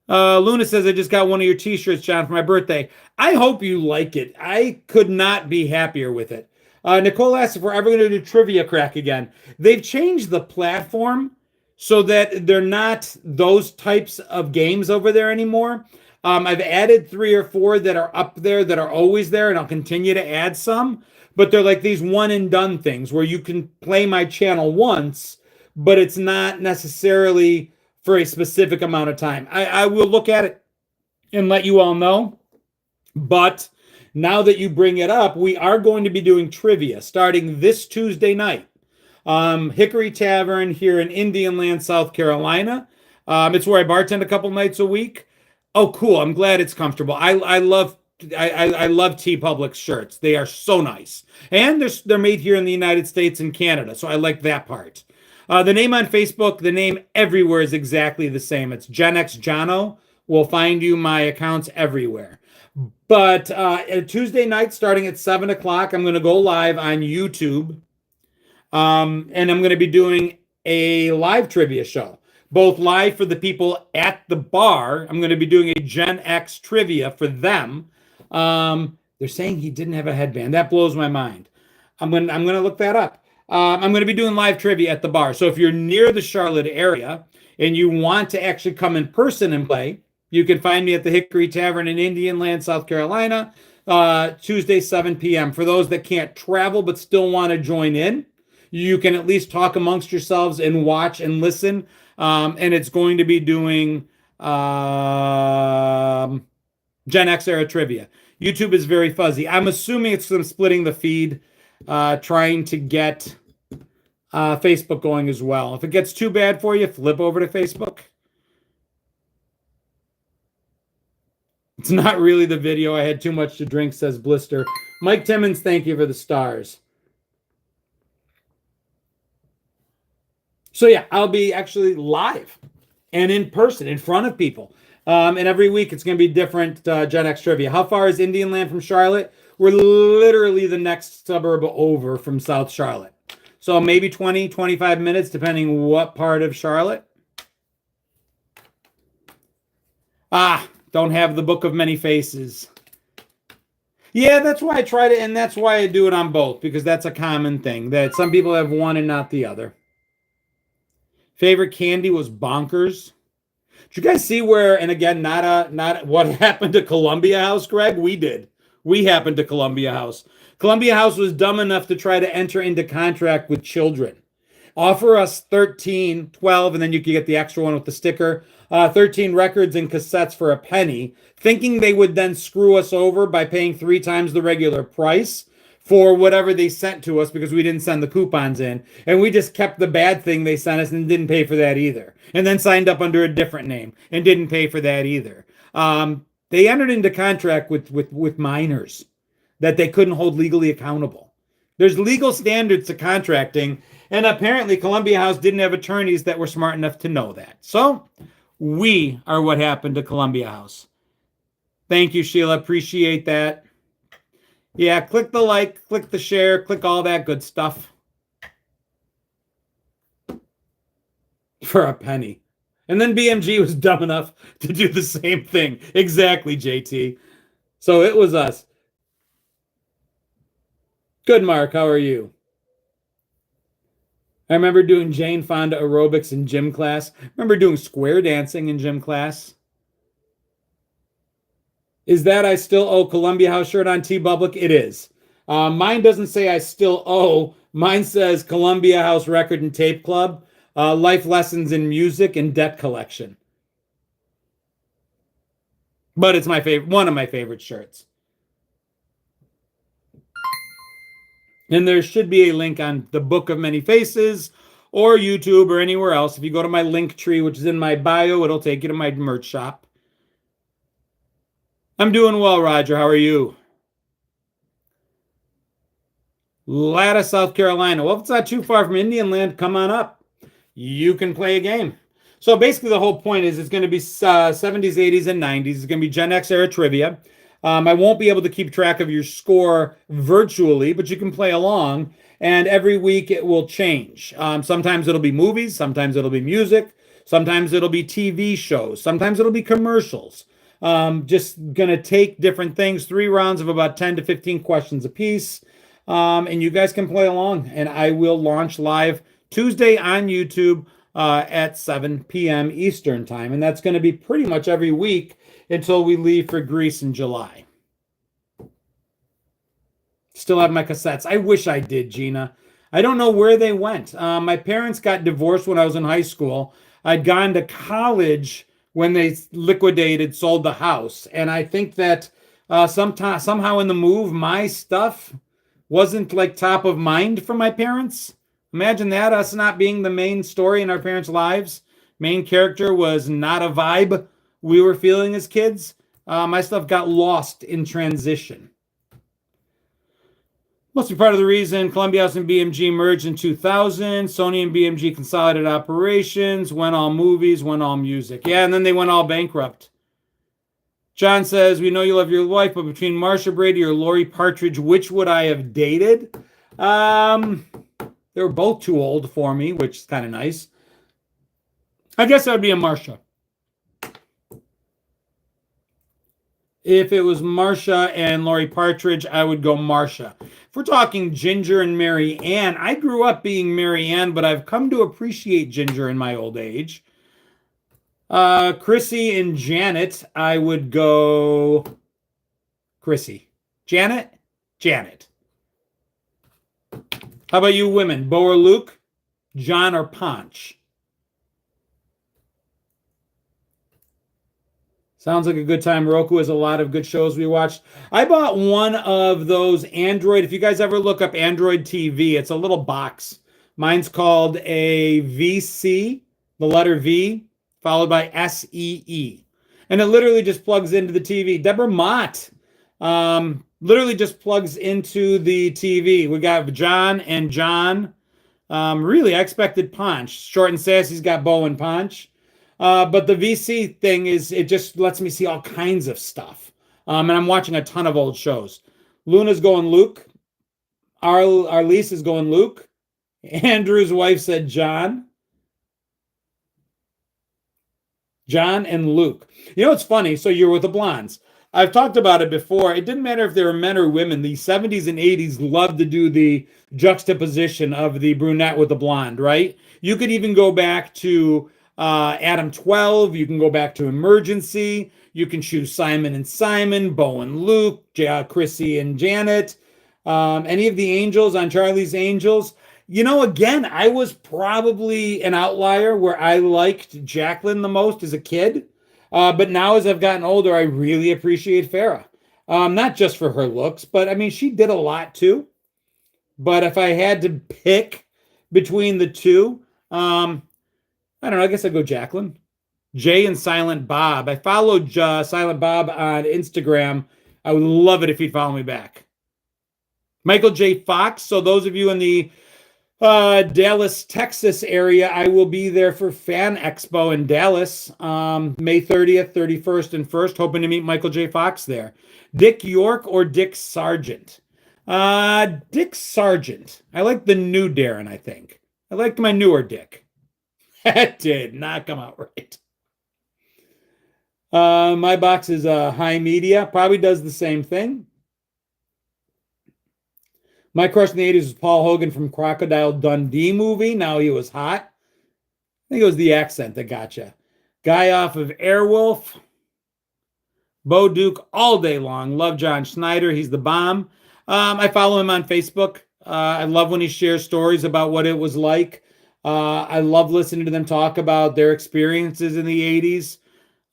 Luna says, I just got one of your t-shirts, John, for my birthday. I hope you like it. I could not be happier with it. Nicole asks if we're ever going to do Trivia Crack again. They've changed the platform so that they're not those types of games over there anymore. I've added 3 or 4 that are up there that are always there, and I'll continue to add some. But they're like these one-and-done things where you can play my channel once, but it's not necessarily for a specific amount of time. I will look at it and let you all know. But now that you bring it up, we are going to be doing trivia starting this Tuesday night. Hickory Tavern here in Indian Land, South Carolina. It's where I bartend a couple nights a week. Oh, cool. I'm glad it's comfortable. I love T Public's shirts. They are so nice. And they're made here in the United States and Canada, so I like that part. The name on Facebook, the name everywhere is exactly the same. It's Gen X Jono. We'll find you my accounts everywhere. But Tuesday night, starting at 7 o'clock, I'm going to go live on YouTube. And I'm going to be doing a live trivia show. Both live for the people at the bar. I'm going to be doing a Gen X trivia for them. They're saying he didn't have a headband. That blows my mind. I'm gonna look that up. I'm gonna be doing live trivia at the bar. So if you're near the Charlotte area and you want to actually come in person and play, you can find me at the Hickory Tavern in Indian Land, South Carolina, Tuesday, 7 p.m. For those that can't travel but still want to join in, you can at least talk amongst yourselves and watch and listen. And it's going to be doing Gen Xer trivia. YouTube is very fuzzy. I'm assuming it's them splitting the feed, trying to get Facebook going as well. If it gets too bad for you, flip over to Facebook. It's not really the video. I had too much to drink, says Blister. Mike Timmons, thank you for the stars. So yeah, I'll be actually live and in person in front of people. And every week it's going to be different Gen X trivia. How far is Indian Land from Charlotte? We're literally the next suburb over from South Charlotte. So maybe 20, 25 minutes, depending what part of Charlotte. Don't have the Book of Many Faces. Yeah, that's why I try to, and that's why I do it on both, because that's a common thing, that some people have one and not the other. Favorite candy was Bonkers. Did you guys see where, and again, not what happened to Columbia House, Greg? We did. We happened to Columbia House. Columbia House was dumb enough to try to enter into contract with children. Offer us 13, 12, and then you could get the extra one with the sticker. 13 records and cassettes for a penny, thinking they would then screw us over by paying 3 times the regular price for whatever they sent to us because we didn't send the coupons in. And we just kept the bad thing they sent us and didn't pay for that either. And then signed up under a different name and didn't pay for that either. They entered into contract with minors that they couldn't hold legally accountable. There's legal standards to contracting, and apparently Columbia House didn't have attorneys that were smart enough to know that. So we are what happened to Columbia House. Thank you, Sheila. Appreciate that. Yeah, click the like, click the share, click all that good stuff. For a penny. And then BMG was dumb enough to do the same thing. Exactly, JT. So it was us. Good, Mark. How are you? I remember doing Jane Fonda aerobics in gym class. I remember doing square dancing in gym class. Is that I still owe Columbia House shirt on T-Public? It is. Mine doesn't say I still owe. Mine says Columbia House Record and Tape Club, Life Lessons in Music, and Debt Collection. But it's my favorite, one of my favorite shirts. And there should be a link on the Book of Many Faces or YouTube or anywhere else. If you go to my link tree, which is in my bio, it'll take you to my merch shop. I'm doing well, Roger. How are you? Latta, South Carolina. Well, if it's not too far from Indian Land, come on up. You can play a game. So basically the whole point is it's going to be 70s, 80s, and 90s. It's going to be Gen X era trivia. I won't be able to keep track of your score virtually, but you can play along. And every week it will change. Sometimes it'll be movies. Sometimes it'll be music. Sometimes it'll be TV shows. Sometimes it'll be commercials. Just going to take different things, 3 rounds of about 10 to 15 questions apiece. And you guys can play along. And I will launch live Tuesday on YouTube at 7 p.m. Eastern time. And that's going to be pretty much every week until we leave for Greece in July. Still have my cassettes. I wish I did, Gina. I don't know where they went. My parents got divorced when I was in high school. I'd gone to college when they liquidated, sold the house. And I think that somehow in the move, my stuff wasn't like top of mind for my parents. Imagine that, us not being the main story in our parents' lives. Main character was not a vibe we were feeling as kids. My stuff got lost in transition. Must be part of the reason Columbia House and BMG merged in 2000. Sony and BMG consolidated operations, went all movies, went all music. Yeah, and then they went all bankrupt. John says, we know you love your wife, but between Marsha Brady or Lori Partridge, which would I have dated? They were both too old for me, which is kind of nice. I guess that would be a Marsha. If it was Marsha and Lori Partridge, I would go Marsha. If we're talking Ginger and Mary Ann, I grew up being Mary Ann, but I've come to appreciate Ginger in my old age. Chrissy and Janet, I would go Chrissy. Janet? Janet. How about you women? Bo or Luke? John or Ponch? Sounds like a good time. Roku has a lot of good shows we watched. I bought one of those Android. If you guys ever look up Android TV, it's a little box. Mine's called a VC, the letter V, followed by SEE. And it literally just plugs into the TV. Deborah Mott literally just plugs into the TV. We got John and John. Really, I expected Ponch. Short and Sassy's got Bo and Ponch. But the VC thing is, it just lets me see all kinds of stuff. And I'm watching a ton of old shows. Luna's going Luke. Arlise is going Luke. Andrew's wife said John. John and Luke. You know what's funny? So you're with the blondes. I've talked about it before. It didn't matter if they were men or women. The 70s and 80s loved to do the juxtaposition of the brunette with the blonde, right? You could even go back to Adam 12. You can go back to Emergency. You can choose Simon and Simon, Bo and Luke, Chrissy and Janet. Any of the Angels on Charlie's Angels. You know, again, I was probably an outlier where I liked Jacqueline the most as a kid. But now as I've gotten older, I really appreciate Farrah. Not just for her looks, but I mean, she did a lot too. But if I had to pick between the two, I don't know, I guess I'd go Jacqueline. Jay and Silent Bob. I followed Silent Bob on Instagram. I would love it if he'd follow me back. Michael J. Fox. So those of you in the Dallas, Texas area, I will be there for Fan Expo in Dallas, May 30th, 31st, and 1st. Hoping to meet Michael J. Fox there. Dick York or Dick Sargent? Dick Sargent. I like the new Darren, I think. I liked my newer Dick. That did not come out right. My box is High Media. Probably does the same thing. My crush in the 80s was Paul Hogan from Crocodile Dundee movie. Now he was hot. I think it was the accent that got you. Guy off of Airwolf. Bo Duke all day long. Love John Schneider. He's the bomb. I follow him on Facebook. I love when he shares stories about what it was like. I love listening to them talk about their experiences in the 80s.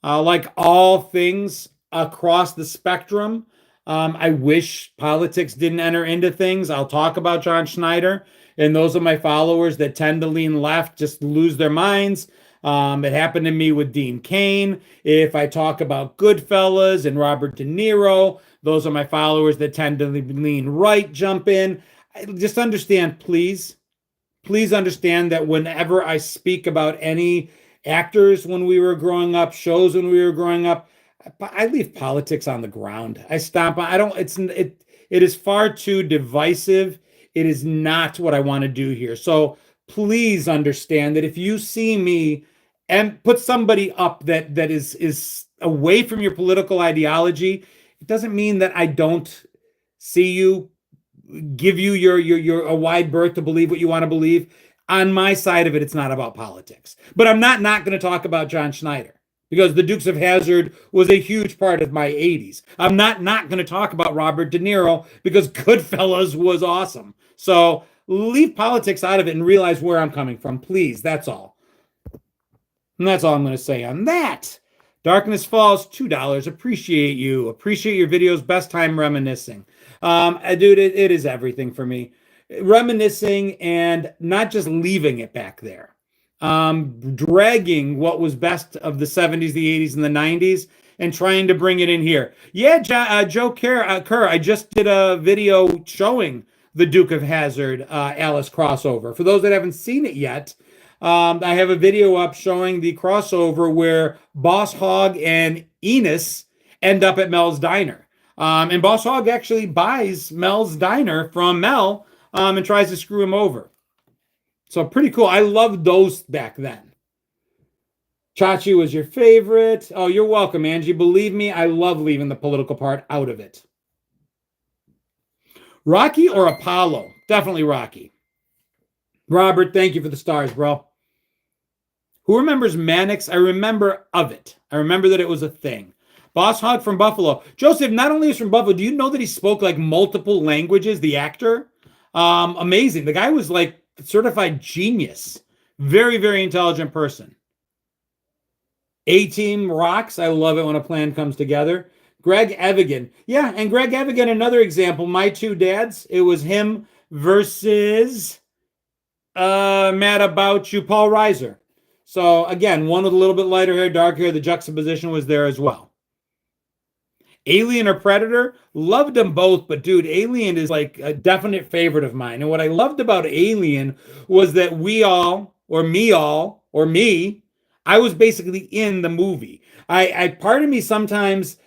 Like all things across the spectrum, I wish politics didn't enter into things. I'll talk about John Schneider, and those are my followers that tend to lean left, just lose their minds. It happened to me with Dean Cain. If I talk about Goodfellas and Robert De Niro, those are my followers that tend to lean right, jump in. Just understand, please understand that whenever I speak about any actors when we were growing up, shows when we were growing up, I leave politics on the ground. I stomp on. I don't. It is far too divisive. It is not what I want to do here. So please understand that if you see me and put somebody up that is away from your political ideology, it doesn't mean that I don't see you, give you your a wide berth to believe what you want to believe. On my side of it, it's not about politics. But I'm not going to talk about John Schneider, because the Dukes of Hazzard was a huge part of my 80s. I'm not going to talk about Robert De Niro, because Goodfellas was awesome. So leave politics out of it and realize where I'm coming from, please. That's all. And that's all I'm going to say on that. Darkness Falls, $2. Appreciate you. Appreciate your videos. Best time reminiscing. Dude, it is everything for me. Reminiscing and not just leaving it back there. Dragging what was best of the 70s, the 80s, and the 90s and trying to bring it in here. Yeah, Joe Kerr, I just did a video showing the Duke of Hazzard Alice crossover. For those that haven't seen it yet, I have a video up showing the crossover where Boss Hogg and Enos end up at Mel's Diner. And Boss Hogg actually buys Mel's Diner from Mel and tries to screw him over. So pretty cool. I loved those back then. Chachi was your favorite. Oh, you're welcome, Angie. Believe me, I love leaving the political part out of it. Rocky or Apollo? Definitely Rocky. Robert, thank you for the stars, bro. Who remembers Mannix? I remember of it. I remember that it was a thing. Boss Hog from Buffalo. Joseph not only is from Buffalo, do you know that he spoke like multiple languages, the actor? Amazing. The guy was like certified genius. Very, very intelligent person. A-Team rocks. I love it when a plan comes together. Greg Evigan. Yeah, and Greg Evigan, another example. My two dads. It was him versus Mad About You, Paul Reiser. So again, one with a little bit lighter hair, dark hair. The juxtaposition was there as well. Alien or Predator, loved them both, but dude, Alien is like a definite favorite of mine. And what I loved about Alien was that we all, or me, I was basically in the movie. I part of me sometimes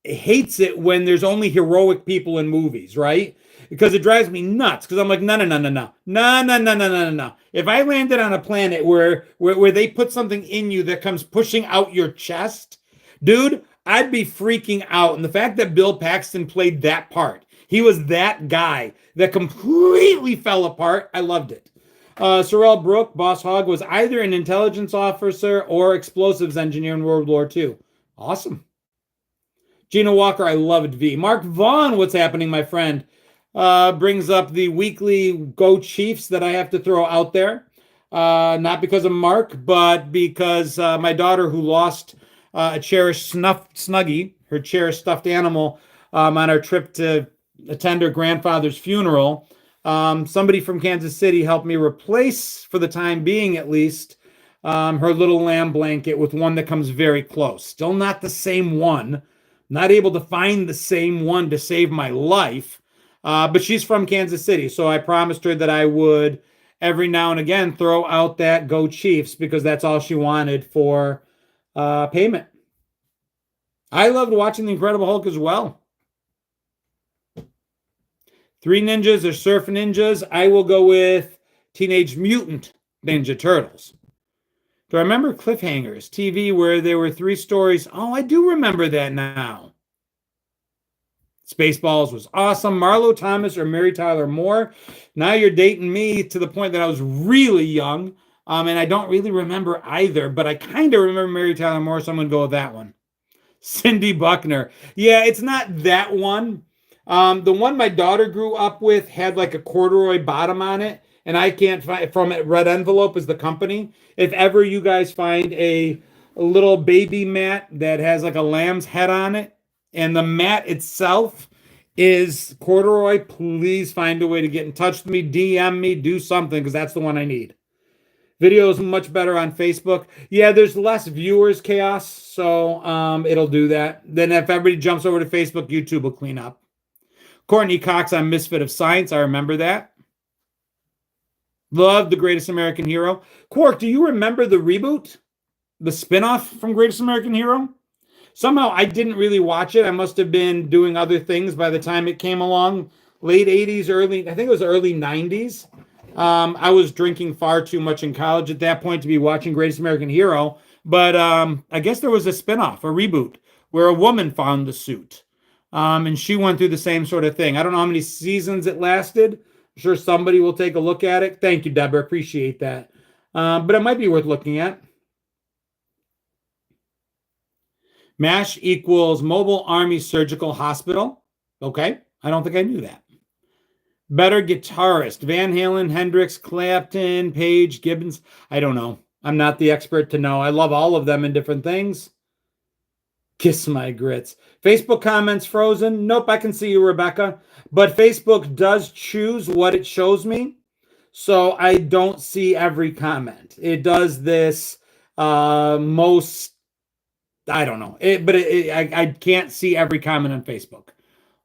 hates it when there's only heroic people in movies, right? Because it drives me nuts. Because I'm like, no. If I landed on a planet where they put something in you that comes pushing out your chest, dude, I'd be freaking out. And the fact that Bill Paxton played that part, he was that guy that completely fell apart. I loved it. Sorrel Brook, Boss Hogg, was either an intelligence officer or explosives engineer in World War II. Awesome. Gina Walker, I loved V. Mark Vaughn, what's happening, my friend? Brings up the weekly Go Chiefs that I have to throw out there. Not because of Mark, but because my daughter, who lost a cherished Snuggie, her cherished stuffed animal, on our trip to attend her grandfather's funeral. Somebody from Kansas City helped me replace, for the time being at least, her little lamb blanket with one that comes very close. Still not the same one. Not able to find the same one to save my life. But she's from Kansas City, so I promised her that I would every now and again throw out that Go Chiefs because that's all she wanted for payment. I loved watching The Incredible Hulk as well. Three Ninjas or Surf Ninjas. I will go with Teenage Mutant Ninja Turtles. Do I remember Cliffhangers TV where there were three stories? Oh, I do remember that now. Spaceballs was awesome. Marlo Thomas or Mary Tyler Moore. Now you're dating me to the point that I was really young, and I don't really remember either, but I kind of remember Mary Tyler Moore, so I'm going to go with that one. Cindy Buckner. Yeah, it's not that one. The one my daughter grew up with had like a corduroy bottom on it, and I can't find from it. Red Envelope is the company. If ever you guys find a little baby mat that has like a lamb's head on it, and the mat itself is corduroy, please find a way to get in touch with me, DM me, do something, because that's the one I need. Video is much better on Facebook. Yeah, there's less viewers, Chaos, so it'll do that. Then if everybody jumps over to Facebook, YouTube will clean up. Courtney Cox on Misfit of Science. I remember that. Love The Greatest American Hero. Quark, do you remember the reboot? The spinoff from Greatest American Hero? Somehow I didn't really watch it. I must have been doing other things by the time it came along. Late 80s, I think it was early 90s. I was drinking far too much in college at that point to be watching Greatest American Hero. But I guess there was a spinoff, a reboot, where a woman found the suit. And she went through the same sort of thing. I don't know how many seasons it lasted. I'm sure somebody will take a look at it. Thank you, Deborah. Appreciate that. But it might be worth looking at. MASH equals Mobile Army Surgical Hospital. Okay. I don't think I knew that. Better guitarist. Van Halen, Hendrix, Clapton, Page, Gibbons. I don't know. I'm not the expert to know. I love all of them in different things. Kiss my grits. Facebook comments frozen. Nope, I can see you, Rebecca. But Facebook does choose what it shows me. So I don't see every comment. It does this most, I don't know. I can't see every comment on Facebook.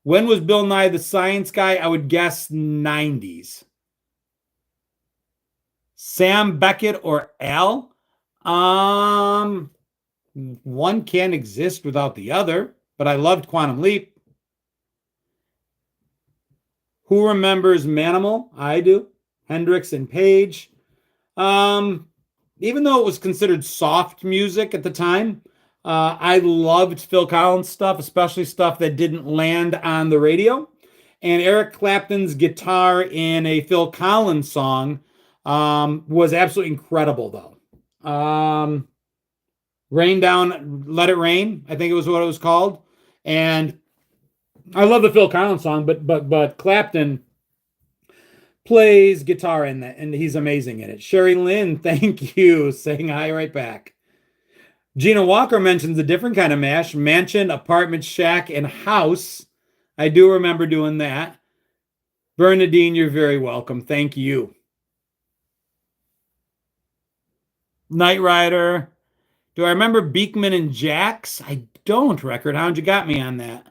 When was Bill Nye the Science Guy? I would guess 90s. Sam Beckett or Al? One can't exist without the other, but I loved Quantum Leap. Who remembers Manimal? I do. Hendrix and Page. even though it was considered soft music at the time, I loved Phil Collins stuff, especially stuff that didn't land on the radio. And Eric Clapton's guitar in a Phil Collins song was absolutely incredible, though. Rain Down, Let It Rain, I think it was what it was called. And I love the Phil Collins song, but Clapton plays guitar in that, and he's amazing in it. Sherry Lynn, thank you, saying hi right back. Gina Walker mentions a different kind of mash: mansion, apartment, shack, and house. I do remember doing that. Bernadine, you're very welcome. Thank you. Knight Rider. Do I remember Beekman and Jax? I don't, Record Hound. You got me on that.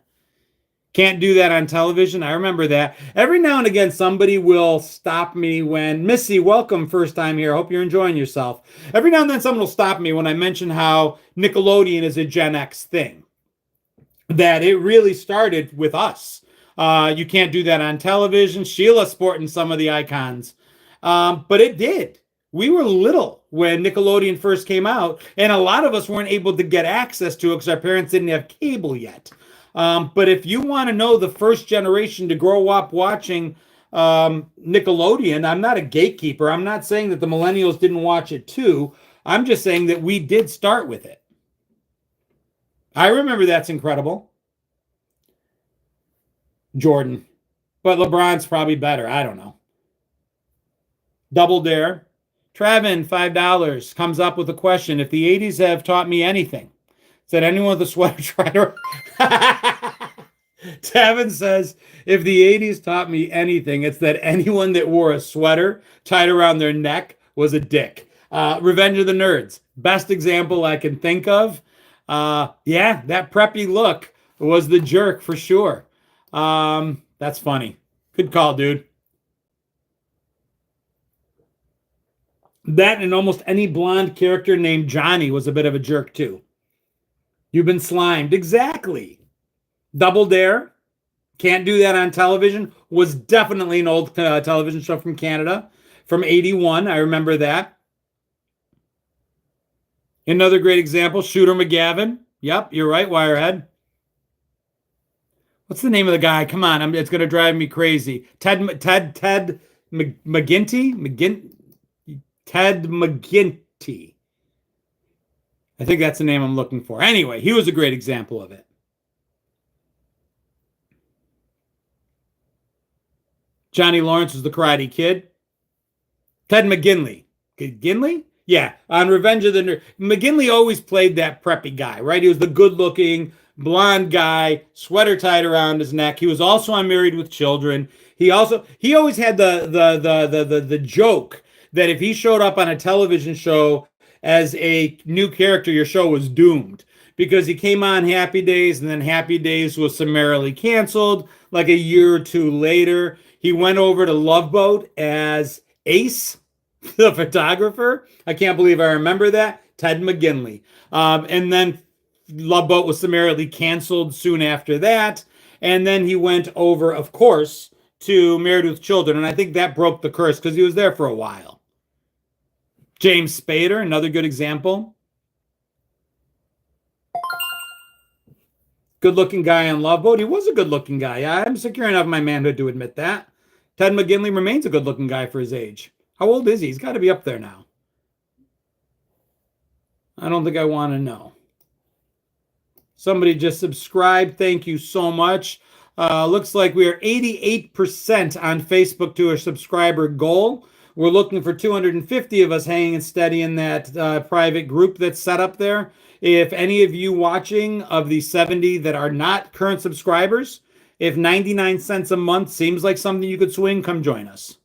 Can't do that on television. I remember that. Every now and again, somebody will stop me when, Missy, welcome, first time here. I hope you're enjoying yourself. Every now and then, someone will stop me when I mention how Nickelodeon is a Gen X thing, that it really started with us. You can't do that on television. Sheila's sporting some of the icons. But it did. We were little when Nickelodeon first came out, and a lot of us weren't able to get access to it because our parents didn't have cable yet. But if you want to know the first generation to grow up watching Nickelodeon, I'm not a gatekeeper. I'm not saying that the millennials didn't watch it too. I'm just saying that we did start with it. I remember That's Incredible. Jordan. But LeBron's probably better. I don't know. Double Dare. Travin, $5, comes up with a question. If the 80s have taught me anything, said anyone with a sweater try to... Tavin says, if the 80s taught me anything, it's that anyone that wore a sweater tied around their neck was a dick. Revenge of the Nerds. Best example I can think of. Yeah, that preppy look was the jerk for sure. That's funny. Good call, dude. That and almost any blonde character named Johnny was a bit of a jerk too. You've been slimed. Exactly. Double Dare. Can't do that on television. Was definitely an old television show from Canada from 81. I remember that. Another great example, Shooter McGavin. Yep, you're right, Wirehead. What's the name of the guy? Come on, it's going to drive me crazy. Ted McGinty? Ted McGinty. I think that's the name I'm looking for. Anyway, he was a great example of it. Johnny Lawrence was the Karate Kid. Ted McGinley. McGinley? Yeah, on Revenge of the Nerds. McGinley always played that preppy guy, right? He was the good-looking, blonde guy, sweater tied around his neck. He was also on Married with Children. He always had the joke that if he showed up on a television show as a new character, your show was doomed, because he came on Happy Days, and then Happy Days was summarily canceled like a year or two later. He went over to Love Boat as Ace, the photographer. I can't believe I remember that. Ted McGinley. And then Love Boat was summarily canceled soon after that. And then he went over, of course, to Married with Children. And I think that broke the curse because he was there for a while. James Spader, another good example. Good-looking guy on Love Boat. He was a good-looking guy. I'm secure enough in my manhood to admit that. Ted McGinley remains a good-looking guy for his age. How old is he? He's got to be up there now. I don't think I want to know. Somebody just subscribed. Thank you so much. Looks like we are 88% on Facebook to a subscriber goal. We're looking for 250 of us hanging steady in that private group that's set up there. If any of you watching of the 70 that are not current subscribers, if 99 cents a month seems like something you could swing, come join us.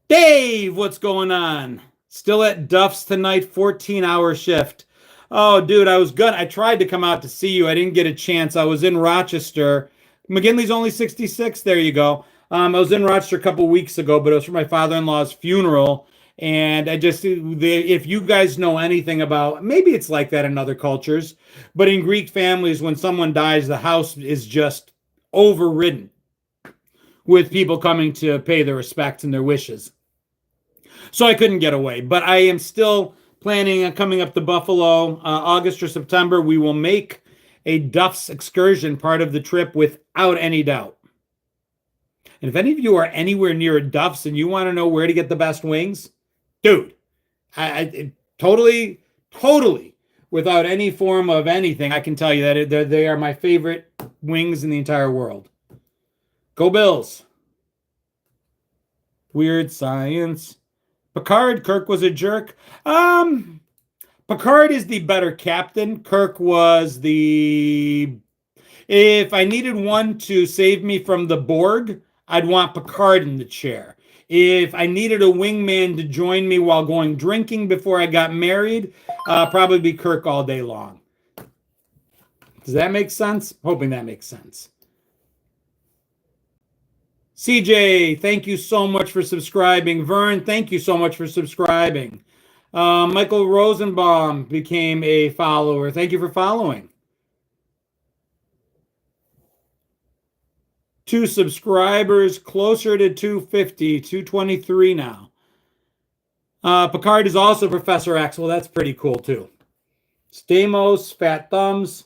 Dave, what's going on? Still at Duff's tonight, 14-hour shift. Oh, dude, I tried to come out to see you. I didn't get a chance. I was in Rochester. McGinley's only 66. There you go. I was in Rochester a couple weeks ago, but it was for my father-in-law's funeral. And if you guys know anything about, maybe it's like that in other cultures, but in Greek families, when someone dies, the house is just overridden with people coming to pay their respects and their wishes. So I couldn't get away. But I am still planning on coming up to Buffalo, August or September. We will make a Duff's excursion part of the trip without any doubt. And if any of you are anywhere near a Duff's and you want to know where to get the best wings, dude, I totally, totally, without any form of anything, I can tell you that they are my favorite wings in the entire world. Go Bills. Weird Science. Picard, Kirk was a jerk. Picard is the better captain. Kirk was the... If I needed one to save me from the Borg, I'd want Picard in the chair. If I needed a wingman to join me while going drinking before I got married, probably be Kirk all day long. Does that make sense? Hoping that makes sense. CJ, thank you so much for subscribing. Vern, thank you so much for subscribing. Michael Rosenbaum became a follower. Thank you for following. 2 subscribers, closer to 250, 223 now. Picard is also Professor X. Well, that's pretty cool too. Stamos, Fat Thumbs.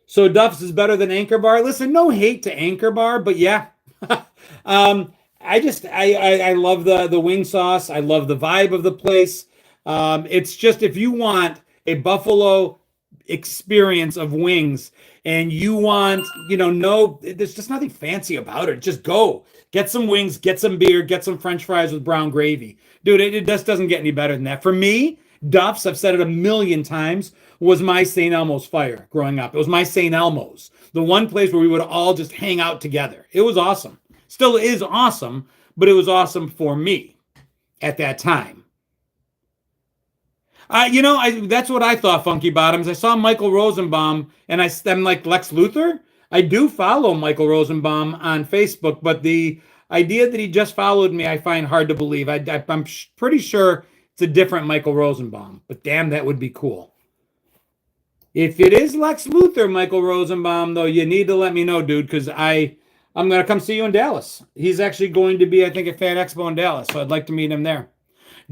So Duff's is better than Anchor Bar. Listen, no hate to Anchor Bar, but yeah. I love the wing sauce. I love the vibe of the place. It's just, if you want a Buffalo experience of wings and you want, no, there's just nothing fancy about it. Just go get some wings, get some beer, get some French fries with brown gravy. Dude, it just doesn't get any better than that. For me, Duff's, I've said it a million times, was my St. Elmo's fire growing up. It was my St. Elmo's, the one place where we would all just hang out together. It was awesome. Still is awesome, but it was awesome for me at that time. That's what I thought, Funky Bottoms. I saw Michael Rosenbaum, and I'm like, Lex Luthor? I do follow Michael Rosenbaum on Facebook, but the idea that he just followed me, I find hard to believe. I'm pretty sure it's a different Michael Rosenbaum, but damn, that would be cool. If it is Lex Luthor, Michael Rosenbaum, though, you need to let me know, dude, because I'm going to come see you in Dallas. He's actually going to be, I think, at Fan Expo in Dallas, so I'd like to meet him there.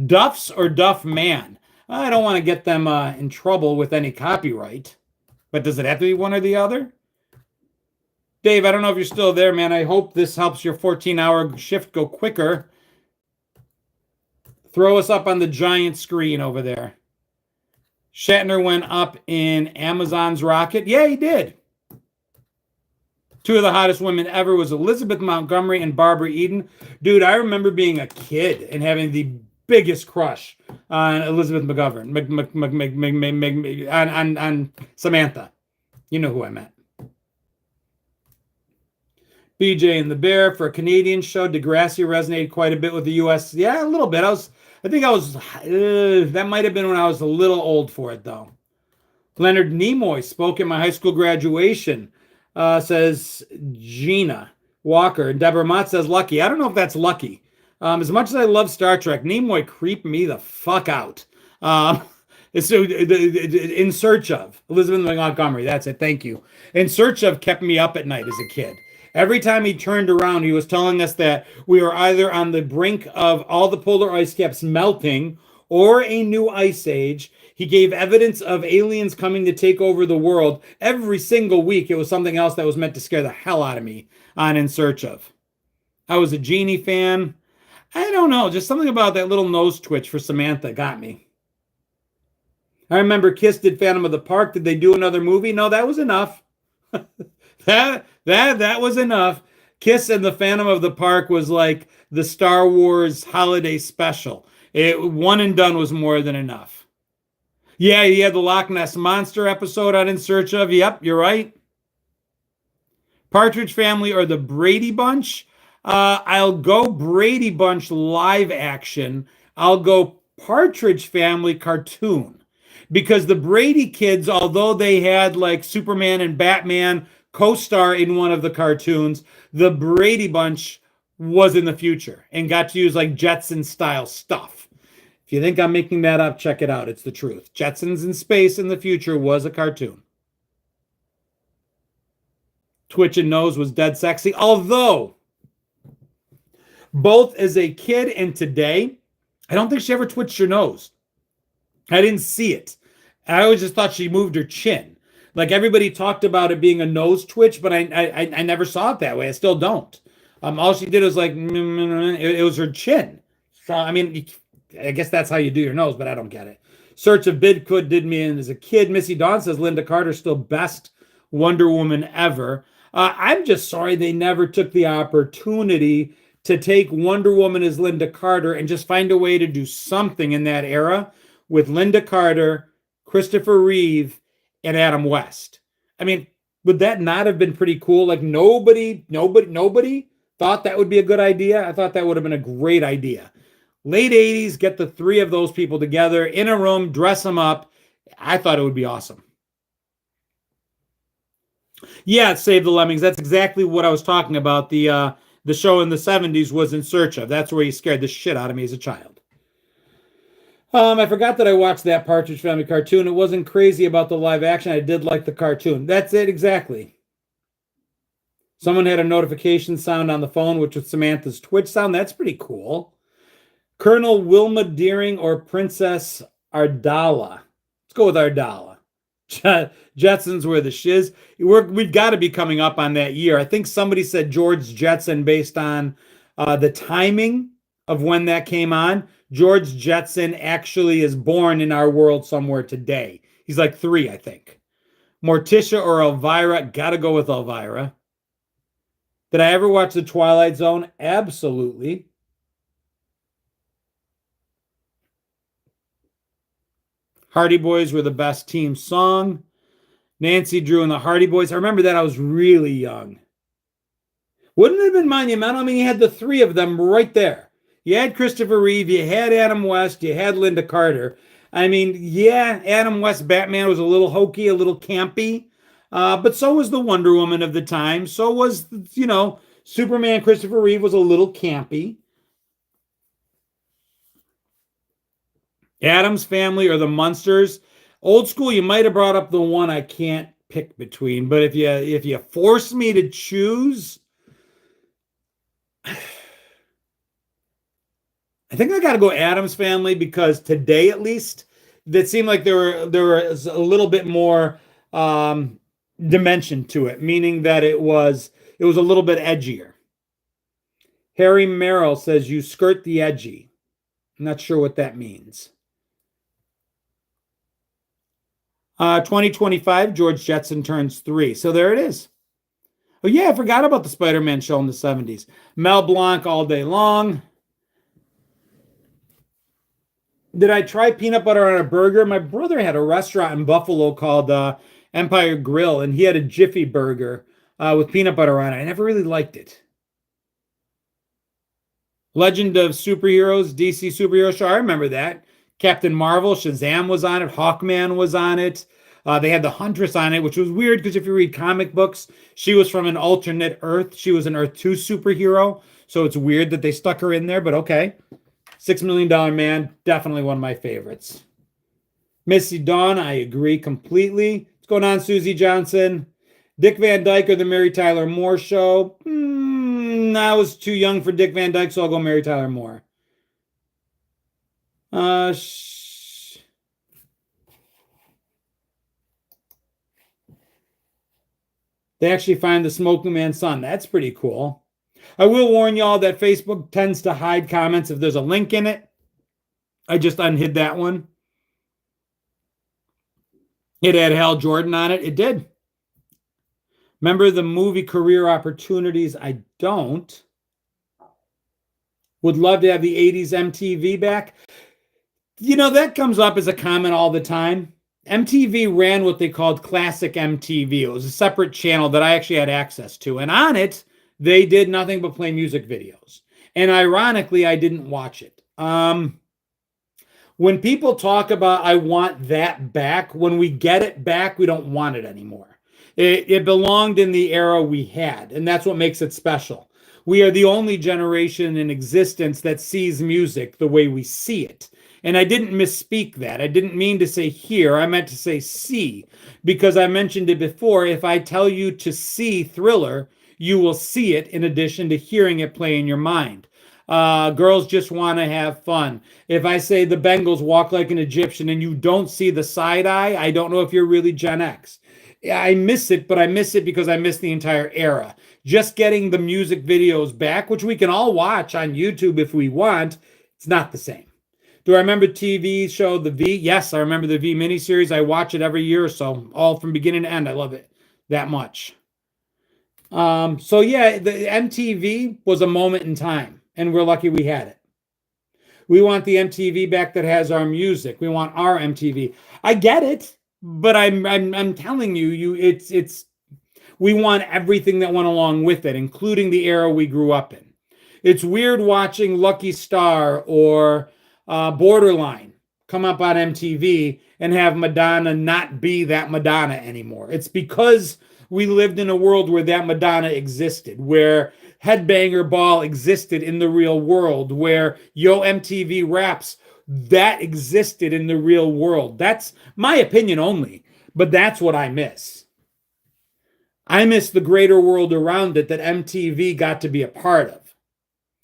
Duff's or Duff Man? I don't want to get them in trouble with any copyright, but does it have to be one or the other? Dave, I don't know if you're still there, man. I hope this helps your 14-hour shift go quicker. Throw us up on the giant screen over there. Shatner went up in Amazon's rocket. Yeah, he did. 2 of the hottest women ever was Elizabeth Montgomery and Barbara Eden. Dude, I remember being a kid and having the biggest crush on Elizabeth McGovern, on Samantha. You know who I meant. BJ and the Bear, for a Canadian show, Degrassi resonated quite a bit with the U.S. Yeah, a little bit. That might have been when I was a little old for it, though. Leonard Nimoy spoke at my high school graduation, says Gina Walker. And Deborah Mott says Lucky. I don't know if that's lucky. As much as I love Star Trek, Nimoy creeped me the fuck out. In Search of, Elizabeth Montgomery, that's it, thank you. In Search of kept me up at night as a kid. Every time he turned around, he was telling us that we were either on the brink of all the polar ice caps melting or a new ice age. He gave evidence of aliens coming to take over the world. Every single week, it was something else that was meant to scare the hell out of me on In Search of. I was a Genie fan. I don't know, just something about that little nose twitch for Samantha got me. I remember Kiss did Phantom of the Park. Did they do another movie? No, that was enough. that was enough. Kiss and the Phantom of the Park was like the Star Wars holiday special. One and done was more than enough. Yeah, he had the Loch Ness Monster episode on In Search of. Yep, you're right. Partridge Family or the Brady Bunch? I'll go Brady Bunch live action. I'll go Partridge Family cartoon. Because the Brady kids, although they had like Superman and Batman co-star in one of the cartoons, the Brady Bunch was in the future and got to use like Jetson style stuff. If you think I'm making that up, check it out. It's the truth. Jetsons in space in the future was a cartoon. Twitch and Nose was dead sexy. Although, both as a kid and today, I don't think she ever twitched her nose. I didn't see it. I always just thought she moved her chin. Like everybody talked about it being a nose twitch, but I never saw it that way. I still don't. All she did was like it was her chin. So I mean, I guess that's how you do your nose, but I don't get it. Search of Bigfoot did me in as a kid. Missy Dawn says Linda Carter's still best Wonder Woman ever. I'm just sorry they never took the opportunity to take Wonder Woman as Linda Carter and just find a way to do something in that era with Linda Carter, Christopher Reeve, and Adam West. I mean, would that not have been pretty cool? Like nobody thought that would be a good idea. I thought that would have been a great idea. Late 80s, get the three of those people together in a room, dress them up. I thought it would be awesome. Yeah, Save the Lemmings. That's exactly what I was talking about. The show in the 70s was In Search of. That's where he scared the shit out of me as a child. I forgot that I watched that Partridge Family cartoon. It wasn't crazy about the live action. I did like the cartoon. That's it, exactly. Someone had a notification sound on the phone, which was Samantha's Twitch sound. That's pretty cool. Colonel Wilma Deering or Princess Ardala? Let's go with Ardala. Jetsons were the shiz. We've got to be coming up on that year. I think somebody said George Jetson based on the timing of when that came on. George Jetson actually is born in our world somewhere today. He's like 3, I think. Morticia or Elvira? Gotta go with Elvira. Did I ever watch The Twilight Zone? Absolutely. Hardy Boys were the best team song. Nancy Drew and the Hardy Boys. I remember that I was really young. Wouldn't it have been monumental? I mean, you had the 3 of them right there. You had Christopher Reeve, you had Adam West, you had Linda Carter. I mean, yeah, Adam West Batman was a little hokey, a little campy, but so was the Wonder Woman of the time. So was, Superman Christopher Reeve was a little campy. Addams Family or the Munsters. Old school, you might have brought up the one I can't pick between, but if you force me to choose, I think I got to go Addams Family because today, at least, that seemed like there was a little bit more dimension to it, meaning that it was a little bit edgier. Harry Merrill says you skirt the edgy. I'm not sure what that means. 2025, George Jetson turns 3. So there it is. Oh yeah, I forgot about the Spider-Man show in the 70s. Mel Blanc all day long. Did I try peanut butter on a burger? My brother had a restaurant in Buffalo called Empire Grill, and he had a Jiffy burger with peanut butter on it. I never really liked it. Legend of Superheroes, DC superhero show. I remember that. Captain Marvel, Shazam was on it. Hawkman was on it. They had the Huntress on it, which was weird because if you read comic books, she was from an alternate Earth. She was an Earth 2 superhero. So it's weird that they stuck her in there, but okay. $6 Million Man, definitely one of my favorites. Missy Dawn, I agree completely. What's going on, Susie Johnson? Dick Van Dyke or the Mary Tyler Moore Show? I was too young for Dick Van Dyke, so I'll go Mary Tyler Moore. They actually find the Smoking Man's son. That's pretty cool. I will warn y'all that Facebook tends to hide comments if there's a link in it. I just unhid that one. It had Hal Jordan on it. It did. Remember the movie Career Opportunities? I don't. Would love to have the 80s MTV back. That comes up as a comment all the time. MTV ran what they called Classic MTV. It was a separate channel that I actually had access to. And on it, they did nothing but play music videos. And ironically, I didn't watch it. When people talk about, I want that back, when we get it back, we don't want it anymore. It belonged in the era we had, and that's what makes it special. We are the only generation in existence that sees music the way we see it. And I didn't misspeak that. I didn't mean to say hear. I meant to say see, because I mentioned it before. If I tell you to see Thriller, you will see it in addition to hearing it play in your mind. Girls just want to have fun. If I say the Bengals walk like an Egyptian and you don't see the side eye, I don't know if you're really Gen X. Yeah, I miss it, but I miss it because I miss the entire era. Just getting the music videos back, which we can all watch on YouTube if we want, it's not the same. Do I remember TV show The V? Yes, I remember the V miniseries. I watch it every year or so, all from beginning to end. I love it that much. So yeah, the MTV was a moment in time, and we're lucky we had it. We want the MTV back that has our music. We want our MTV. I get it, but I'm telling you, it's we want everything that went along with it, including the era we grew up in. It's weird watching Lucky Star or Borderline come up on MTV and have Madonna not be that Madonna anymore. It's because we lived in a world where that Madonna existed, where Headbanger Ball existed in the real world, where Yo MTV Raps, that existed in the real world. That's my opinion only, but that's what I miss. I miss the greater world around it that MTV got to be a part of.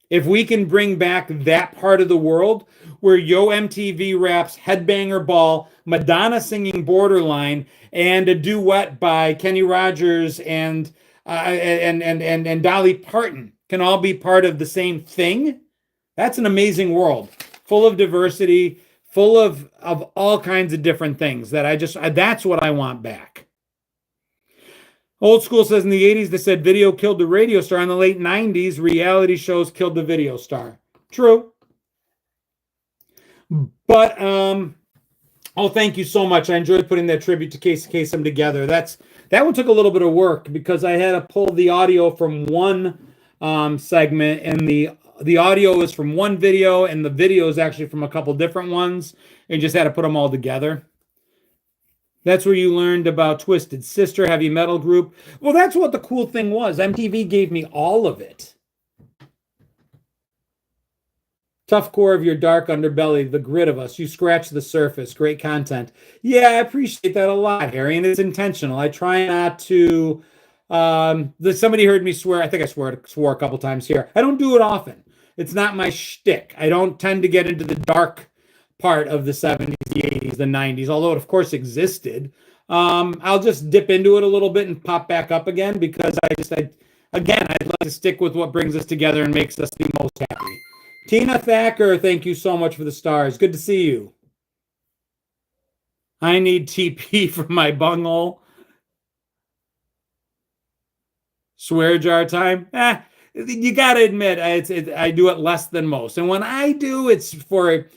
If we can bring back that part of the world where Yo MTV Raps, Headbanger Ball, Madonna singing Borderline, and a duet by Kenny Rogers and Dolly Parton can all be part of the same thing, that's an amazing world, full of diversity, full of all kinds of different things that's what I want back. Old School says in the 80s, they said video killed the radio star. In the late 90s, reality shows killed the video star. True. But, thank you so much. I enjoyed putting that tribute to Kasem together. That one took a little bit of work because I had to pull the audio from one segment, and the audio is from one video, and the video is actually from a couple different ones, and just had to put them all together. That's where you learned about Twisted Sister, heavy metal group. Well, that's what the cool thing was. MTV gave me all of it. Tough core of your dark underbelly, the grit of us. You scratch the surface. Great content. Yeah, I appreciate that a lot, Harry, and it's intentional. I try not to... somebody heard me swear. I think I swore a couple times here. I don't do it often. It's not my shtick. I don't tend to get into the dark part of the 70s, the 80s, the 90s, although it of course existed. I'll just dip into it a little bit and pop back up again because I'd like to stick with what brings us together and makes us the most happy. Tina Thacker, thank you so much for the stars. Good to see you. I need TP for my bunghole. Swear jar time? You got to admit, I do it less than most. And when I do, it's for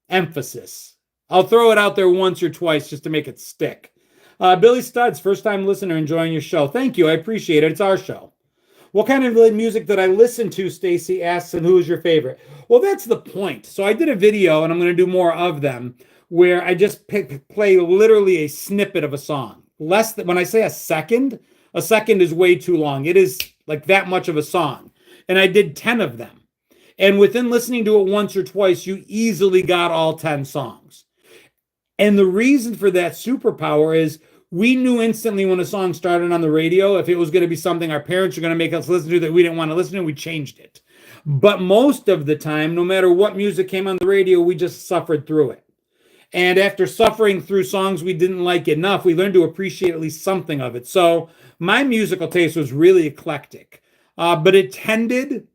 emphasis. I'll throw it out there once or twice just to make it stick. Billy Studs, first time listener, enjoying your show. Thank you. I appreciate it. It's our show. What kind of music did I listen to? Stacy asks, and who is your favorite? Well, that's the point. So I did a video, and I'm going to do more of them, where I just play literally a snippet of a song. Less than, when I say a second is way too long. It is like that much of a song. And I did 10 of them. And within listening to it once or twice, you easily got all 10 songs. And the reason for that superpower is we knew instantly when a song started on the radio, if it was going to be something our parents were going to make us listen to that we didn't want to listen to, we changed it. But most of the time, no matter what music came on the radio, we just suffered through it. And after suffering through songs we didn't like enough, we learned to appreciate at least something of it. So my musical taste was really eclectic, but it tended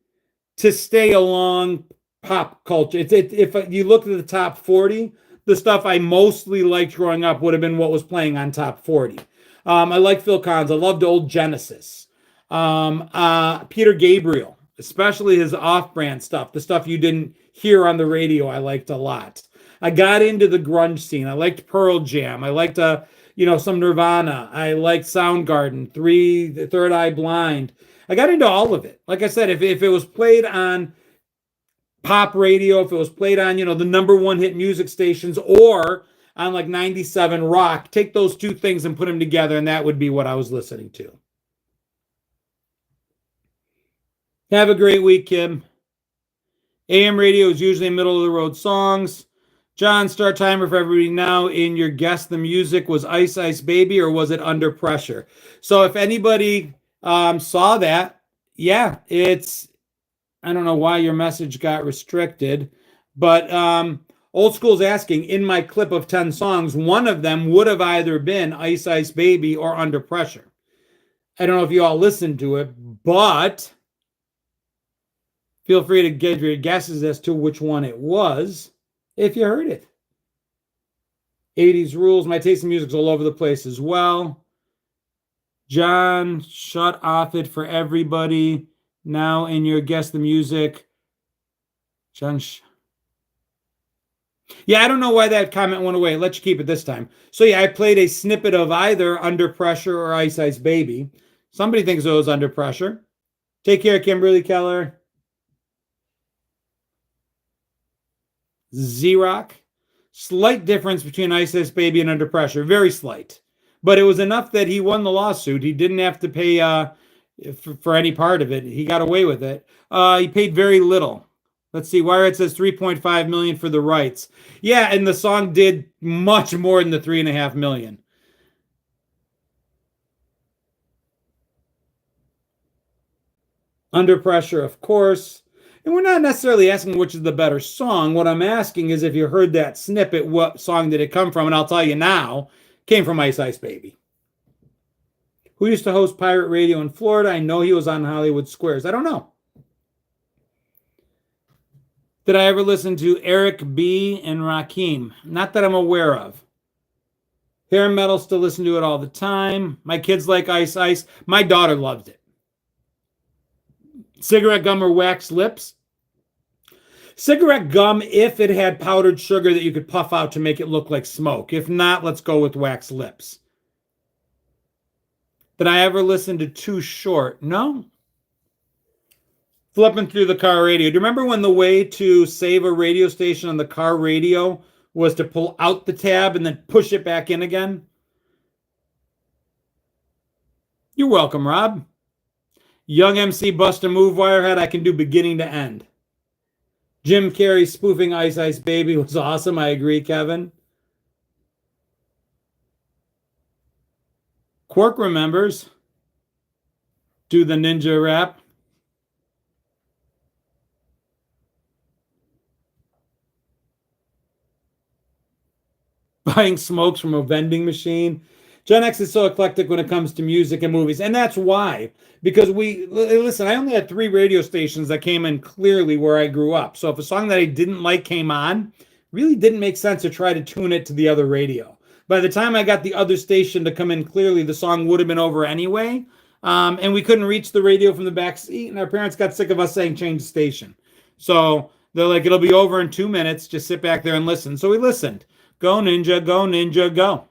to stay along pop culture. If you look at the top 40, the stuff I mostly liked growing up would have been what was playing on top 40. I like Phil Collins. I loved old Genesis. Peter Gabriel, especially his off-brand stuff, the stuff you didn't hear on the radio, I liked a lot. I got into the grunge scene. I liked Pearl Jam. I liked some Nirvana. I liked Soundgarden, Third Eye Blind. I got into all of it. Like I said, if it was played on pop radio, if it was played on, the number one hit music stations, or on like 97 Rock, take those two things and put them together, and that would be what I was listening to. Have a great week, Kim. AM radio is usually middle of the road songs. John, start timer for everybody now. In your guess, the music was Ice Ice Baby, or was it Under Pressure? So if anybody saw that, yeah, it's I don't know why your message got restricted, but Old School's asking, in my clip of 10 songs, one of them would have either been Ice Ice Baby or Under Pressure. I don't know if you all listened to it, but feel free to get your guesses as to which one it was if you heard it. 80s rules. My taste in music's all over the place as well. John, shut off it for everybody. Now in your Guess the Music. John. Yeah, I don't know why that comment went away. Let you keep it this time. So yeah, I played a snippet of either Under Pressure or Ice Ice Baby. Somebody thinks it was Under Pressure. Take care, Kimberly Keller. Z-Rock. Slight difference between Ice Ice Baby and Under Pressure. Very slight. But it was enough that he won the lawsuit. He didn't have to pay for any part of it. He got away with it. He paid very little. Let's see. Wired says $3.5 million for the rights. Yeah, and the song did much more than the $3.5 million. Under Pressure, of course. And we're not necessarily asking which is the better song. What I'm asking is if you heard that snippet, what song did it come from? And I'll tell you now, it came from Ice Ice Baby. Who used to host pirate radio in Florida? I know he was on Hollywood Squares. I don't know. Did I ever listen to Eric B. and Rakim? Not that I'm aware of. Hair Metal, still listen to it all the time. My kids like Ice Ice. My daughter loved it. Cigarette gum or wax lips? Cigarette gum if it had powdered sugar that you could puff out to make it look like smoke. If not, let's go with wax lips. Did I ever listen to Too Short? No. Flipping through the car radio. Do you remember when the way to save a radio station on the car radio was to pull out the tab and then push it back in again? You're welcome, Rob. Young MC Bust a Move Wirehead. I can do beginning to end. Jim Carrey spoofing Ice Ice Baby was awesome. I agree, Kevin. Quark remembers. Do the ninja rap. Buying smokes from a vending machine. Gen X is so eclectic when it comes to music and movies, and that's why. Because listen, I only had 3 radio stations that came in clearly where I grew up. So if a song that I didn't like came on, really didn't make sense to try to tune it to the other radio. By the time I got the other station to come in clearly, the song would have been over anyway, and we couldn't reach the radio from the back seat, and our parents got sick of us saying change the station. So they're like, it'll be over in 2 minutes. Just sit back there and listen. So we listened. Go Ninja, go Ninja, go.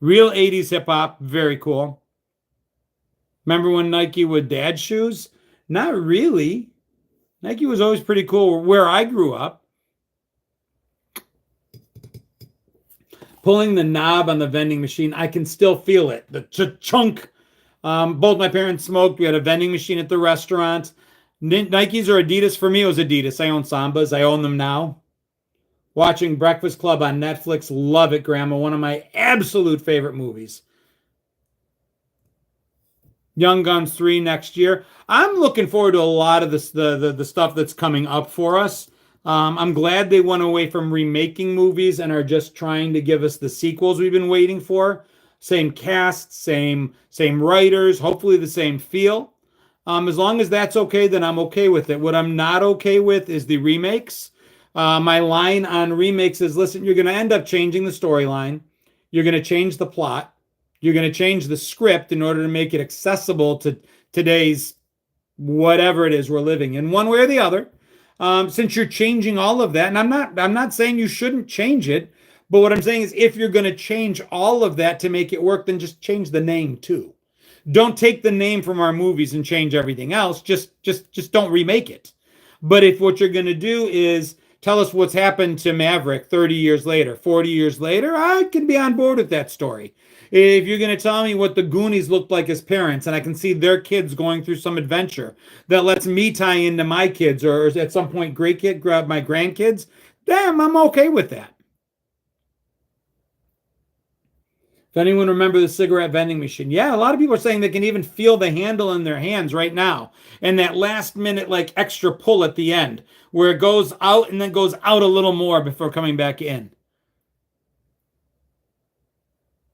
Real 80s hip-hop, very cool. Remember when Nike wore dad shoes? Not really. Nike was always pretty cool where I grew up. Pulling the knob on the vending machine, I can still feel it. The chunk. Both my parents smoked. We had a vending machine at the restaurant. Nikes or Adidas? For me, it was Adidas. I own Sambas. I own them now. Watching Breakfast Club on Netflix. Love it, Grandma. One of my absolute favorite movies. Young Guns 3 next year. I'm looking forward to a lot of this, the stuff that's coming up for us. I'm glad they went away from remaking movies and are just trying to give us the sequels we've been waiting for. Same cast, same writers, hopefully the same feel. As long as that's okay, then I'm okay with it. What I'm not okay with is the remakes. My line on remakes is, listen, you're going to end up changing the storyline. You're going to change the plot. You're going to change the script in order to make it accessible to today's whatever it is we're living in, one way or the other. Since you're changing all of that, and I'm not saying you shouldn't change it, but what I'm saying is if you're going to change all of that to make it work, then just change the name too. Don't take the name from our movies and change everything else. Just don't remake it. But if what you're going to do is tell us what's happened to Maverick 30 years later, 40 years later, I can be on board with that story. If you're going to tell me what the Goonies looked like as parents, and I can see their kids going through some adventure that lets me tie into my kids, or at some point my grandkids, damn, I'm okay with that. If anyone remember the cigarette vending machine, yeah, a lot of people are saying they can even feel the handle in their hands right now. And that last minute, like extra pull at the end, where it goes out and then goes out a little more before coming back in.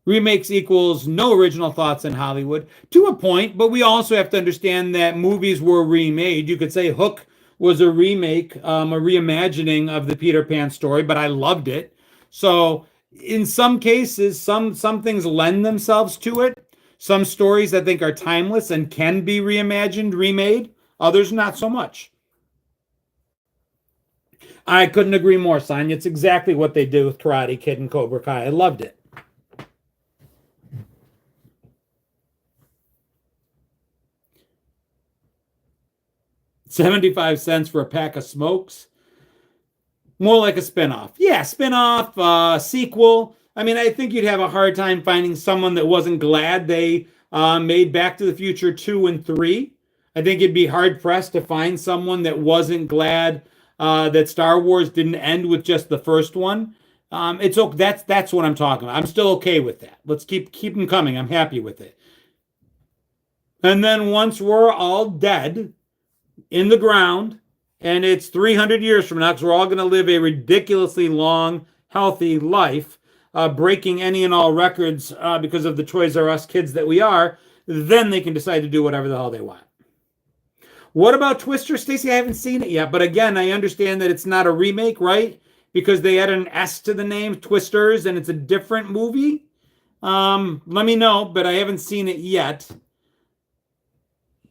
Remakes equals no original thoughts in Hollywood to a point, but we also have to understand that movies were remade. You could say Hook was a remake, a reimagining of the Peter Pan story, but I loved it. So in some cases, some things lend themselves to it. Some stories I think are timeless and can be reimagined, remade. Others not so much. I couldn't agree more, Sonya. It's exactly what they did with Karate Kid and Cobra Kai. I loved it. 75 cents for a pack of smokes. More like a spinoff. Yeah, spinoff, sequel. I mean, I think you'd have a hard time finding someone that wasn't glad they made Back to the Future 2 and 3. I think it'd be hard pressed to find someone that wasn't glad that Star Wars didn't end with just the first one. It's okay. That's what I'm talking about. I'm still okay with that. Let's keep them coming. I'm happy with it. And then once we're all dead in the ground, and it's 300 years from now, because we're all going to live a ridiculously long, healthy life, breaking any and all records because of the Toys R Us kids that we are, then they can decide to do whatever the hell they want. What about Twister, Stacy? I haven't seen it yet, but again, I understand that it's not a remake, right? Because they added an S to the name, Twisters, and it's a different movie. Let me know, but I haven't seen it yet.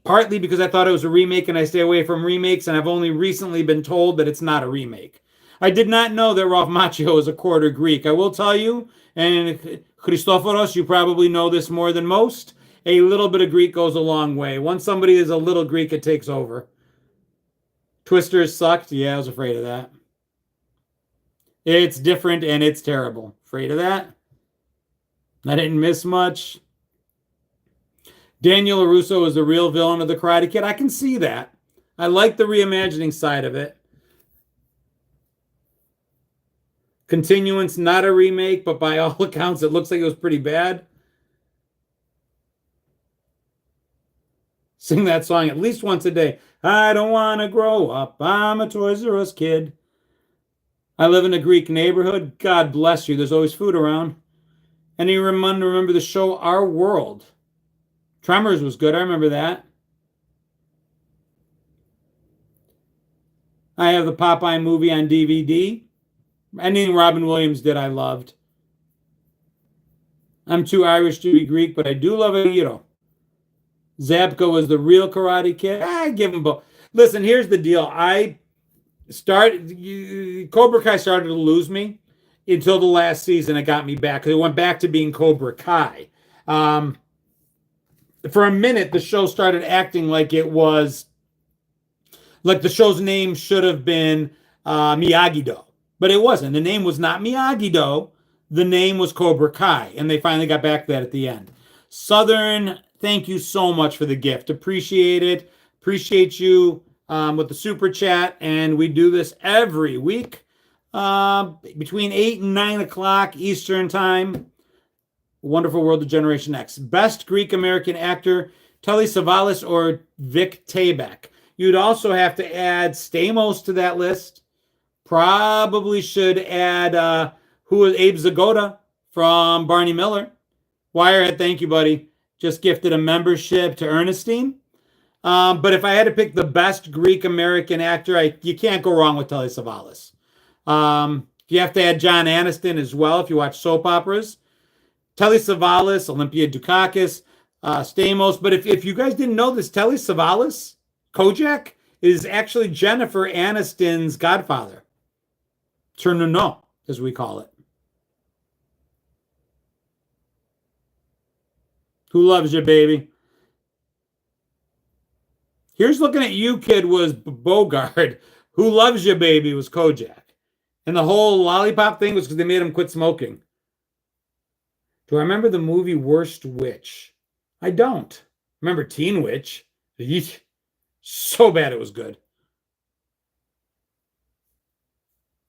Partly because I thought it was a remake and I stay away from remakes, and I've only recently been told that it's not a remake. I did not know that Ralph Macchio is a quarter Greek. I will tell you, and Christoforos, you probably know this more than most, a little bit of Greek goes a long way. Once somebody is a little Greek, it takes over. Twisters sucked. Yeah, I was afraid of that. It's different and it's terrible. Afraid of that. I didn't miss much. Daniel LaRusso is the real villain of the Karate Kid. I can see that. I like the reimagining side of it. Continuance, not a remake, but by all accounts, it looks like it was pretty bad. Sing that song at least once a day. I don't want to grow up. I'm a Toys R Us kid. I live in a Greek neighborhood. God bless you. There's always food around. And you remember the show Our World. Tremors was good. I remember that. I have the Popeye movie on DVD. Anything Robin Williams did, I loved. I'm too Irish to be Greek, but I do love a hero. Zabka was the real Karate Kid. I give him both. Listen, here's the deal. Cobra Kai started to lose me until the last season. It got me back because it went back to being Cobra Kai. For a minute, the show started acting like it was, like the show's name should have been Miyagi-Do. But it wasn't. The name was not Miyagi-Do. The name was Cobra Kai. And they finally got back to that at the end. Southern, thank you so much for the gift. Appreciate it. Appreciate you with the super chat. And we do this every week between 8 and 9 o'clock Eastern time. Wonderful World of Generation X. Best Greek American actor, Telly Savalas or Vic Tayback. You'd also have to add Stamos to that list. Probably should add who is Abe Zagoda from Barney Miller. Wirehead, thank you, buddy. Just gifted a membership to Ernestine. But if I had to pick the best Greek American actor, you can't go wrong with Telly Savalas. You have to add John Aniston as well if you watch soap operas. Telly Savalas, Olympia Dukakis, Stamos. But if you guys didn't know this, Telly Savalas, Kojak, is actually Jennifer Aniston's godfather. Turnuno, as we call it. Who loves you, baby? Here's looking at you, kid, was Bogart. Who loves you, baby, was Kojak. And the whole lollipop thing was because they made him quit smoking. Do I remember the movie Worst Witch? I don't. Remember Teen Witch? So bad it was good.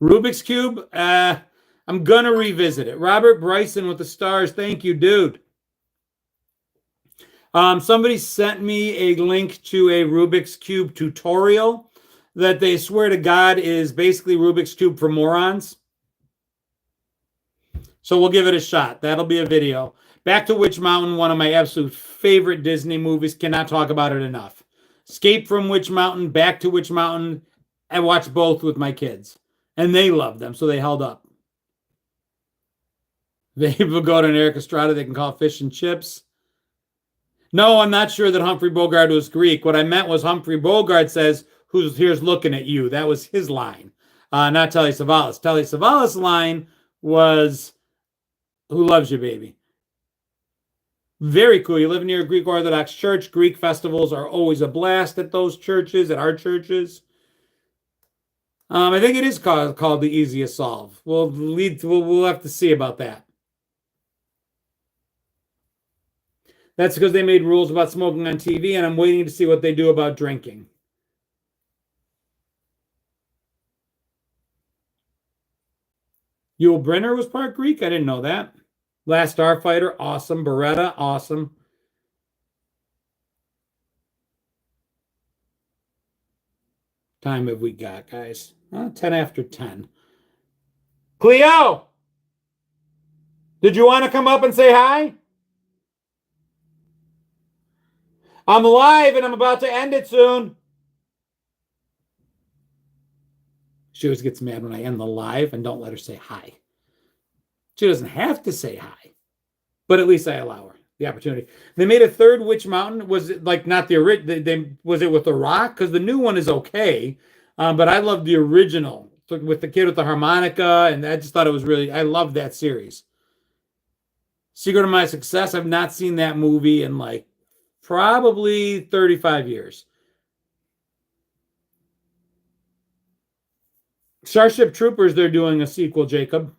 Rubik's Cube? I I'm gonna revisit it. Robert Bryson with the stars. Thank you, dude. Somebody sent me a link to a Rubik's Cube tutorial that they swear to God is basically Rubik's Cube for morons. So we'll give it a shot. That'll be a video. Back to Witch Mountain, one of my absolute favorite Disney movies. Cannot talk about it enough. Escape from Witch Mountain, Back to Witch Mountain. I watched both with my kids. And they loved them, so they held up. They will go to an Eric Estrada they can call fish and chips. No, I'm not sure that Humphrey Bogart was Greek. What I meant was Humphrey Bogart says, "Who's here's looking at you?" That was his line, not Telly Savalas. Telly Savalas' line was, "Who loves you, baby?" Very cool. You live near a Greek Orthodox church. Greek festivals are always a blast at those churches, at our churches. I think it is called The Easiest Solve. We'll have to see about that. That's because they made rules about smoking on TV, and I'm waiting to see what they do about drinking. Yul Brynner was part Greek? I didn't know that. Last Starfighter, awesome. Beretta, awesome. Time have we got, guys? 10 after 10. Cleo! Did you want to come up and say hi? I'm live and I'm about to end it soon. She always gets mad when I end the live and don't let her say hi. She doesn't have to say hi, but at least I allow her the opportunity. They made a third Witch Mountain. Was it like not the original? Was it with The Rock? Because the new one is okay, but I love the original with the kid with the harmonica, and I just thought it was really. I love that series. Secret of My Success. I've not seen that movie in like probably 35 years. Starship Troopers, they're doing a sequel, Jacob.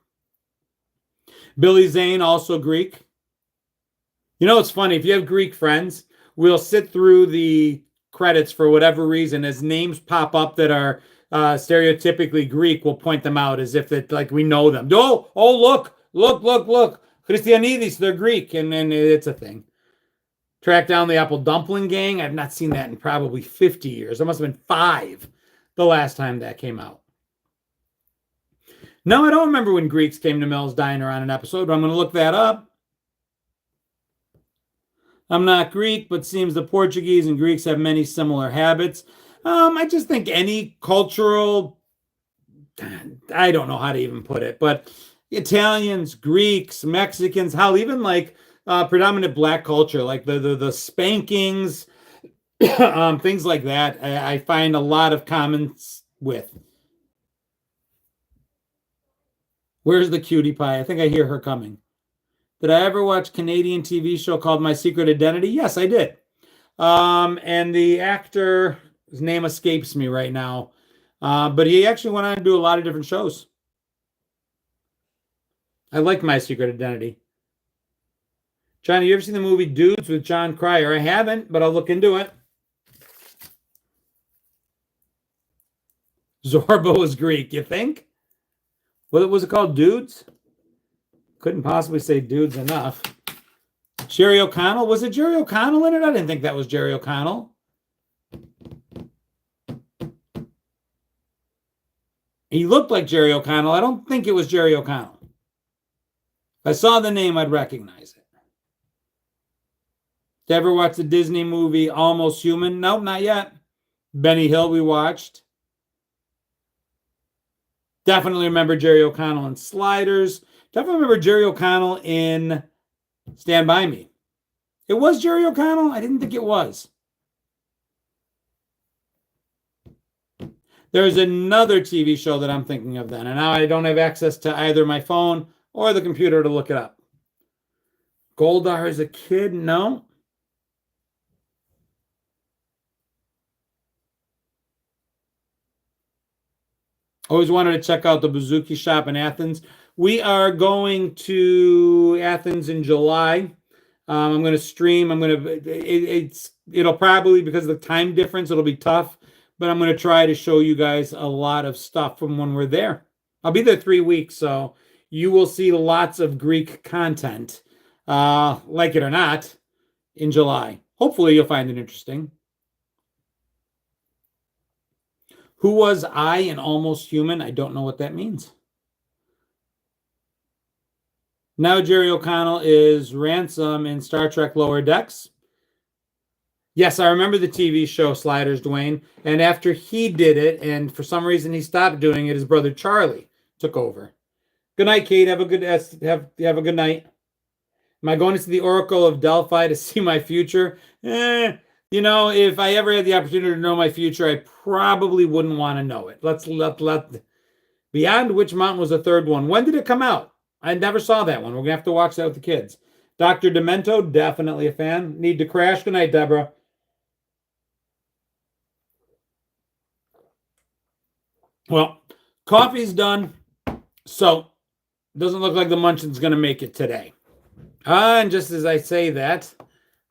Billy Zane, also Greek. You know, it's funny. If you have Greek friends, we'll sit through the credits for whatever reason. As names pop up that are stereotypically Greek, we'll point them out as if it like we know them. Oh, look. Christianidis, they're Greek. And then it's a thing. Track Down the Apple Dumpling Gang. I've not seen that in probably 50 years. It must have been 5 the last time that came out. No, I don't remember when Greeks came to Mel's Diner on an episode, but I'm going to look that up. I'm not Greek, but seems the Portuguese and Greeks have many similar habits. I just think any cultural, I don't know how to even put it, but Italians, Greeks, Mexicans, hell, even like predominant black culture, like the spankings, things like that, I find a lot of comments with. Where's the cutie pie? I think I hear her coming. Did I ever watch a Canadian TV show called My Secret Identity? Yes, I did. And the actor, his name escapes me right now, but he actually went on to do a lot of different shows. I like My Secret Identity. John, have you ever seen the movie Dudes with John Cryer? I haven't, but I'll look into it. Zorbo is Greek, you think? What was it called? Dudes? Couldn't possibly say dudes enough. Jerry O'Connell? Was it Jerry O'Connell in it? I didn't think that was Jerry O'Connell. He looked like Jerry O'Connell. I don't think it was Jerry O'Connell. If I saw the name, I'd recognize it. Did you ever watch the Disney movie Almost Human? Nope, not yet. Benny Hill we watched. Definitely remember Jerry O'Connell in Sliders. Definitely remember Jerry O'Connell in Stand By Me. It was Jerry O'Connell? I didn't think it was. There's another TV show that I'm thinking of then, and now I don't have access to either my phone or the computer to look it up. Goldar as a kid? No. Always wanted to check out the Bouzouki shop in Athens. We are going to Athens in July. I'm going to stream. It'll probably, because of the time difference, it'll be tough. But I'm going to try to show you guys a lot of stuff from when we're there. I'll be there 3 weeks, so you will see lots of Greek content, like it or not, in July. Hopefully you'll find it interesting. Who was I in Almost Human? I don't know what that means. Now Jerry O'Connell is Ransom in Star Trek Lower Decks. Yes, I remember the TV show Sliders, Dwayne. And after he did it, and for some reason he stopped doing it, his brother Charlie took over. Good night, Kate. Have a good good night. Am I going to the Oracle of Delphi to see my future? If I ever had the opportunity to know my future, I probably wouldn't want to know it. Let's let Beyond Which Mountain was the third one. When did it come out? I never saw that one. We're gonna have to watch that with the kids. Dr. Demento, definitely a fan. Need to crash. Good night, Deborah. Well, coffee's done, so doesn't look like the Munchin's going to make it today. And just as I say that,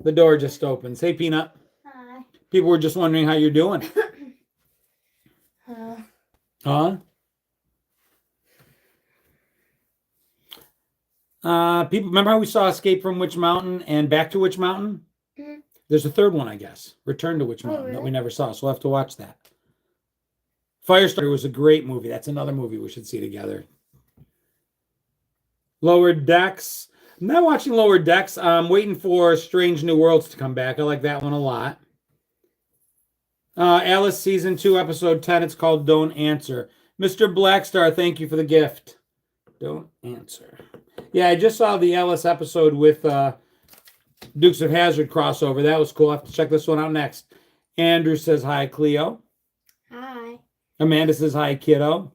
the door just opens. Hey, Peanut. Hi. People were just wondering how you're doing. Huh? People, remember how we saw Escape from Witch Mountain and Back to Witch Mountain? Mm-hmm. There's a third one, I guess. Return to Witch Mountain, really? that we never saw, so we'll have to watch that. Firestarter was a great movie. That's another movie we should see together. Lower Decks. I'm not watching Lower Decks. I'm waiting for Strange New Worlds to come back. I like that one a lot. Alice Season 2, Episode 10. It's called Don't Answer. Mr. Blackstar, thank you for the gift. Don't Answer. Yeah, I just saw the Alice episode with Dukes of Hazzard crossover. That was cool. I have to check this one out next. Andrew says hi, Cleo. Hi. Amanda says hi, kiddo.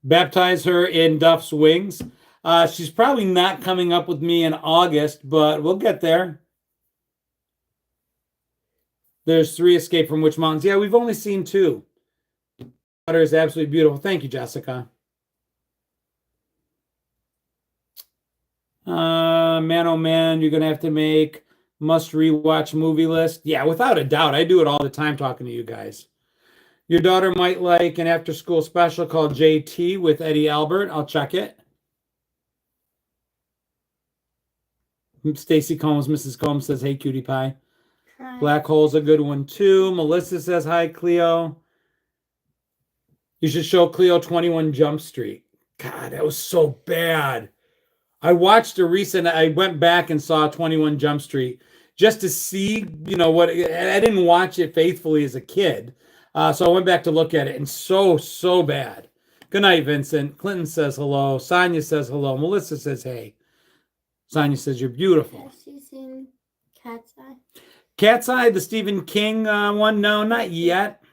Baptize her in Duff's Wings. She's probably not coming up with me in August, but we'll get there. There's 3 Escape from Witch Mountains. Yeah, we've only seen 2. Water is absolutely beautiful. Thank you, Jessica. Man, oh man, you're going to have to make must rewatch movie list. Yeah, without a doubt. I do it all the time talking to you guys. Your daughter might like an after-school special called JT with Eddie Albert. I'll check it. Stacy Combs, Mrs. Combs says, hey, cutie pie. Hi. Black Hole's a good one, too. Melissa says, hi, Cleo. You should show Cleo 21 Jump Street. God, that was so bad. I went back and saw 21 Jump Street just to see, what, I didn't watch it faithfully as a kid. So I went back to look at it, and so bad. Good night, Vincent. Clinton says hello. Sonia says hello. Melissa says hey. Sonia says you're beautiful. Have you seen Cat's Eye? Cat's Eye, the Stephen King one? No, not yet.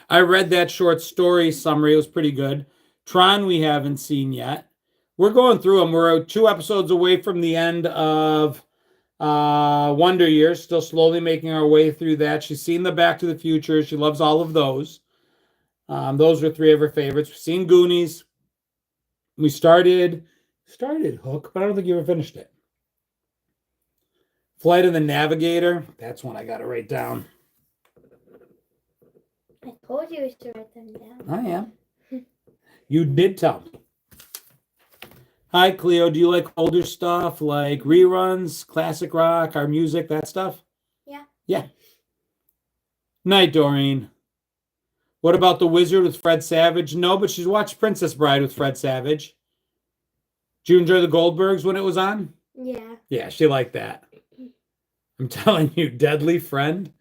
I read that short story summary. It was pretty good. Tron we haven't seen yet. We're going through them. We're 2 episodes away from the end of Wonder Years, still slowly making our way through that. She's seen the Back to the Future. She loves all of those. Those were 3 of her favorites. We've seen Goonies. We started Hook, but I don't think you ever finished it. Flight of the Navigator. That's one I got to write down. I told you to write them down. I am. You did tell me. Hi, Cleo. Do you like older stuff like reruns, classic rock, our music, that stuff? Yeah. Yeah. Night, Doreen. What about The Wizard with Fred Savage? No, but she's watched Princess Bride with Fred Savage. Did you enjoy the Goldbergs when it was on? Yeah. Yeah, she liked that. I'm telling you, deadly friend.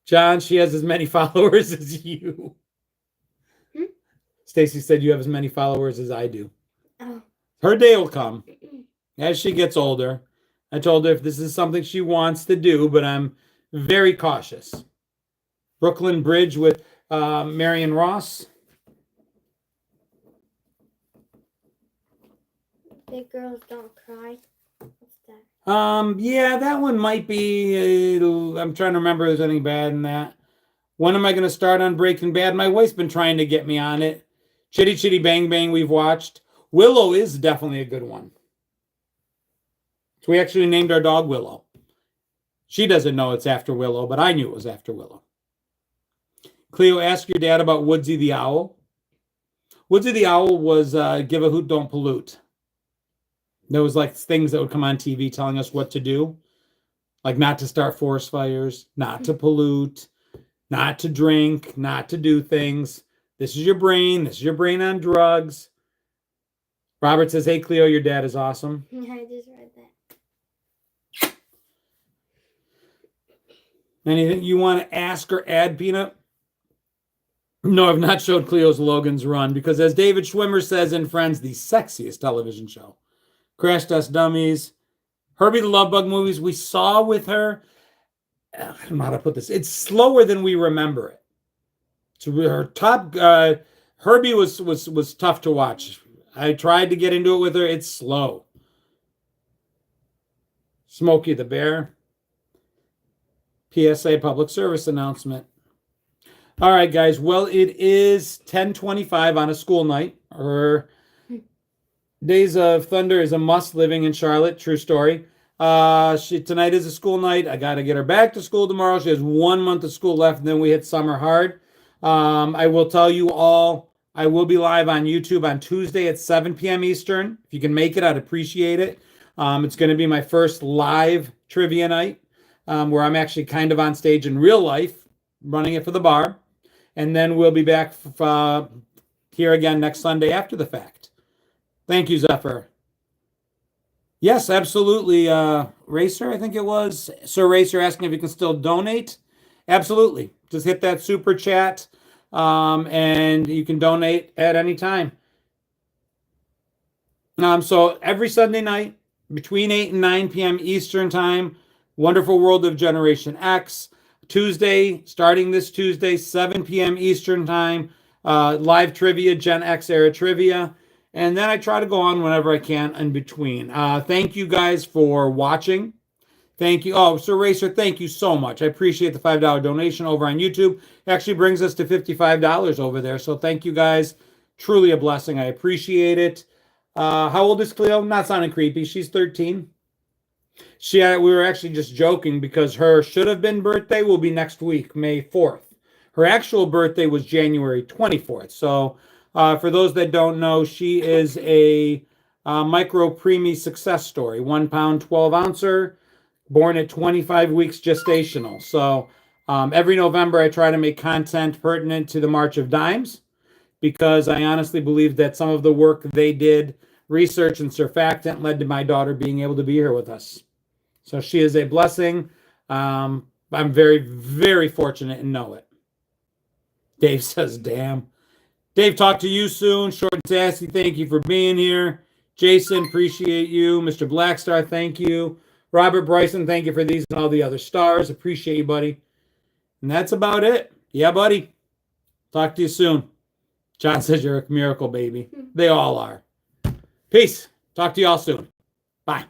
John, she has as many followers as you. Stacy said you have as many followers as I do. Oh. Her day will come as she gets older. I told her if this is something she wants to do, but I'm very cautious. Brooklyn Bridge with Marion Ross. Big Girls Don't Cry. What's that? Yeah, that one might be. I'm trying to remember if there's anything bad in that. When am I going to start on Breaking Bad? My wife's been trying to get me on it. Chitty Chitty Bang Bang we've watched. Willow is definitely a good one. So we actually named our dog Willow. She doesn't know it's after Willow, but I knew it was after Willow. Cleo, ask your dad about Woodsy the Owl. Woodsy the Owl was Give a Hoot, Don't Pollute. There was like things that would come on TV telling us what to do. Like not to start forest fires, not to pollute, not to drink, not to do things. This is your brain. This is your brain on drugs. Robert says, hey, Cleo, your dad is awesome. Yeah, I just read that. Anything you want to ask or add, Peanut? No, I've not showed Cleo's Logan's Run because, as David Schwimmer says in Friends, the sexiest television show. Crash Test Dummies. Herbie the Love Bug movies we saw with her. I don't know how to put this. It's slower than we remember it. So her top. Herbie was tough to watch. I tried to get into it with her. It's slow. Smokey the Bear. PSA public service announcement. All right, guys. Well, it is 10:25 on a school night. Her Days of Thunder is a must living in Charlotte. True story. Tonight is a school night. I got to get her back to school tomorrow. She has 1 month of school left, and then we hit summer hard. I will tell you all, I will be live on YouTube on Tuesday at 7 p.m. Eastern. If you can make it, I'd appreciate it. It's going to be my first live trivia night where I'm actually kind of on stage in real life, running it for the bar. And then we'll be back here again next Sunday after the fact. Thank you, Zephyr. Yes, absolutely. Racer, I think it was. Sir Racer asking if you can still donate. Absolutely. Just hit that super chat and you can donate at any time. So every Sunday night between 8 and 9 p.m. Eastern time, Wonderful World of Generation X. Tuesday, starting this Tuesday, 7 p.m. Eastern time, live trivia, Gen X era trivia. And then I try to go on whenever I can in between. Thank you guys for watching. Thank you. Oh, Sir Racer, thank you so much. I appreciate the $5 donation over on YouTube. It actually brings us to $55 over there. So thank you guys. Truly a blessing. I appreciate it. How old is Cleo? Not sounding creepy. She's 13. We were actually just joking because her should have been birthday will be next week, May 4th. Her actual birthday was January 24th. So for those that don't know, she is a micro preemie success story. 1 pound, 12 ouncer, born at 25 weeks gestational. So every November I try to make content pertinent to the March of Dimes because I honestly believe that some of the work they did, research and surfactant, led to my daughter being able to be here with us. So she is a blessing. I'm very, very fortunate and know it. Dave says, damn. Dave, talk to you soon. Short and sassy, thank you for being here. Jason, appreciate you. Mr. Blackstar, thank you. Robert Bryson, thank you for these and all the other stars. Appreciate you, buddy. And that's about it. Yeah, buddy. Talk to you soon. John says you're a miracle baby. They all are. Peace. Talk to you all soon. Bye.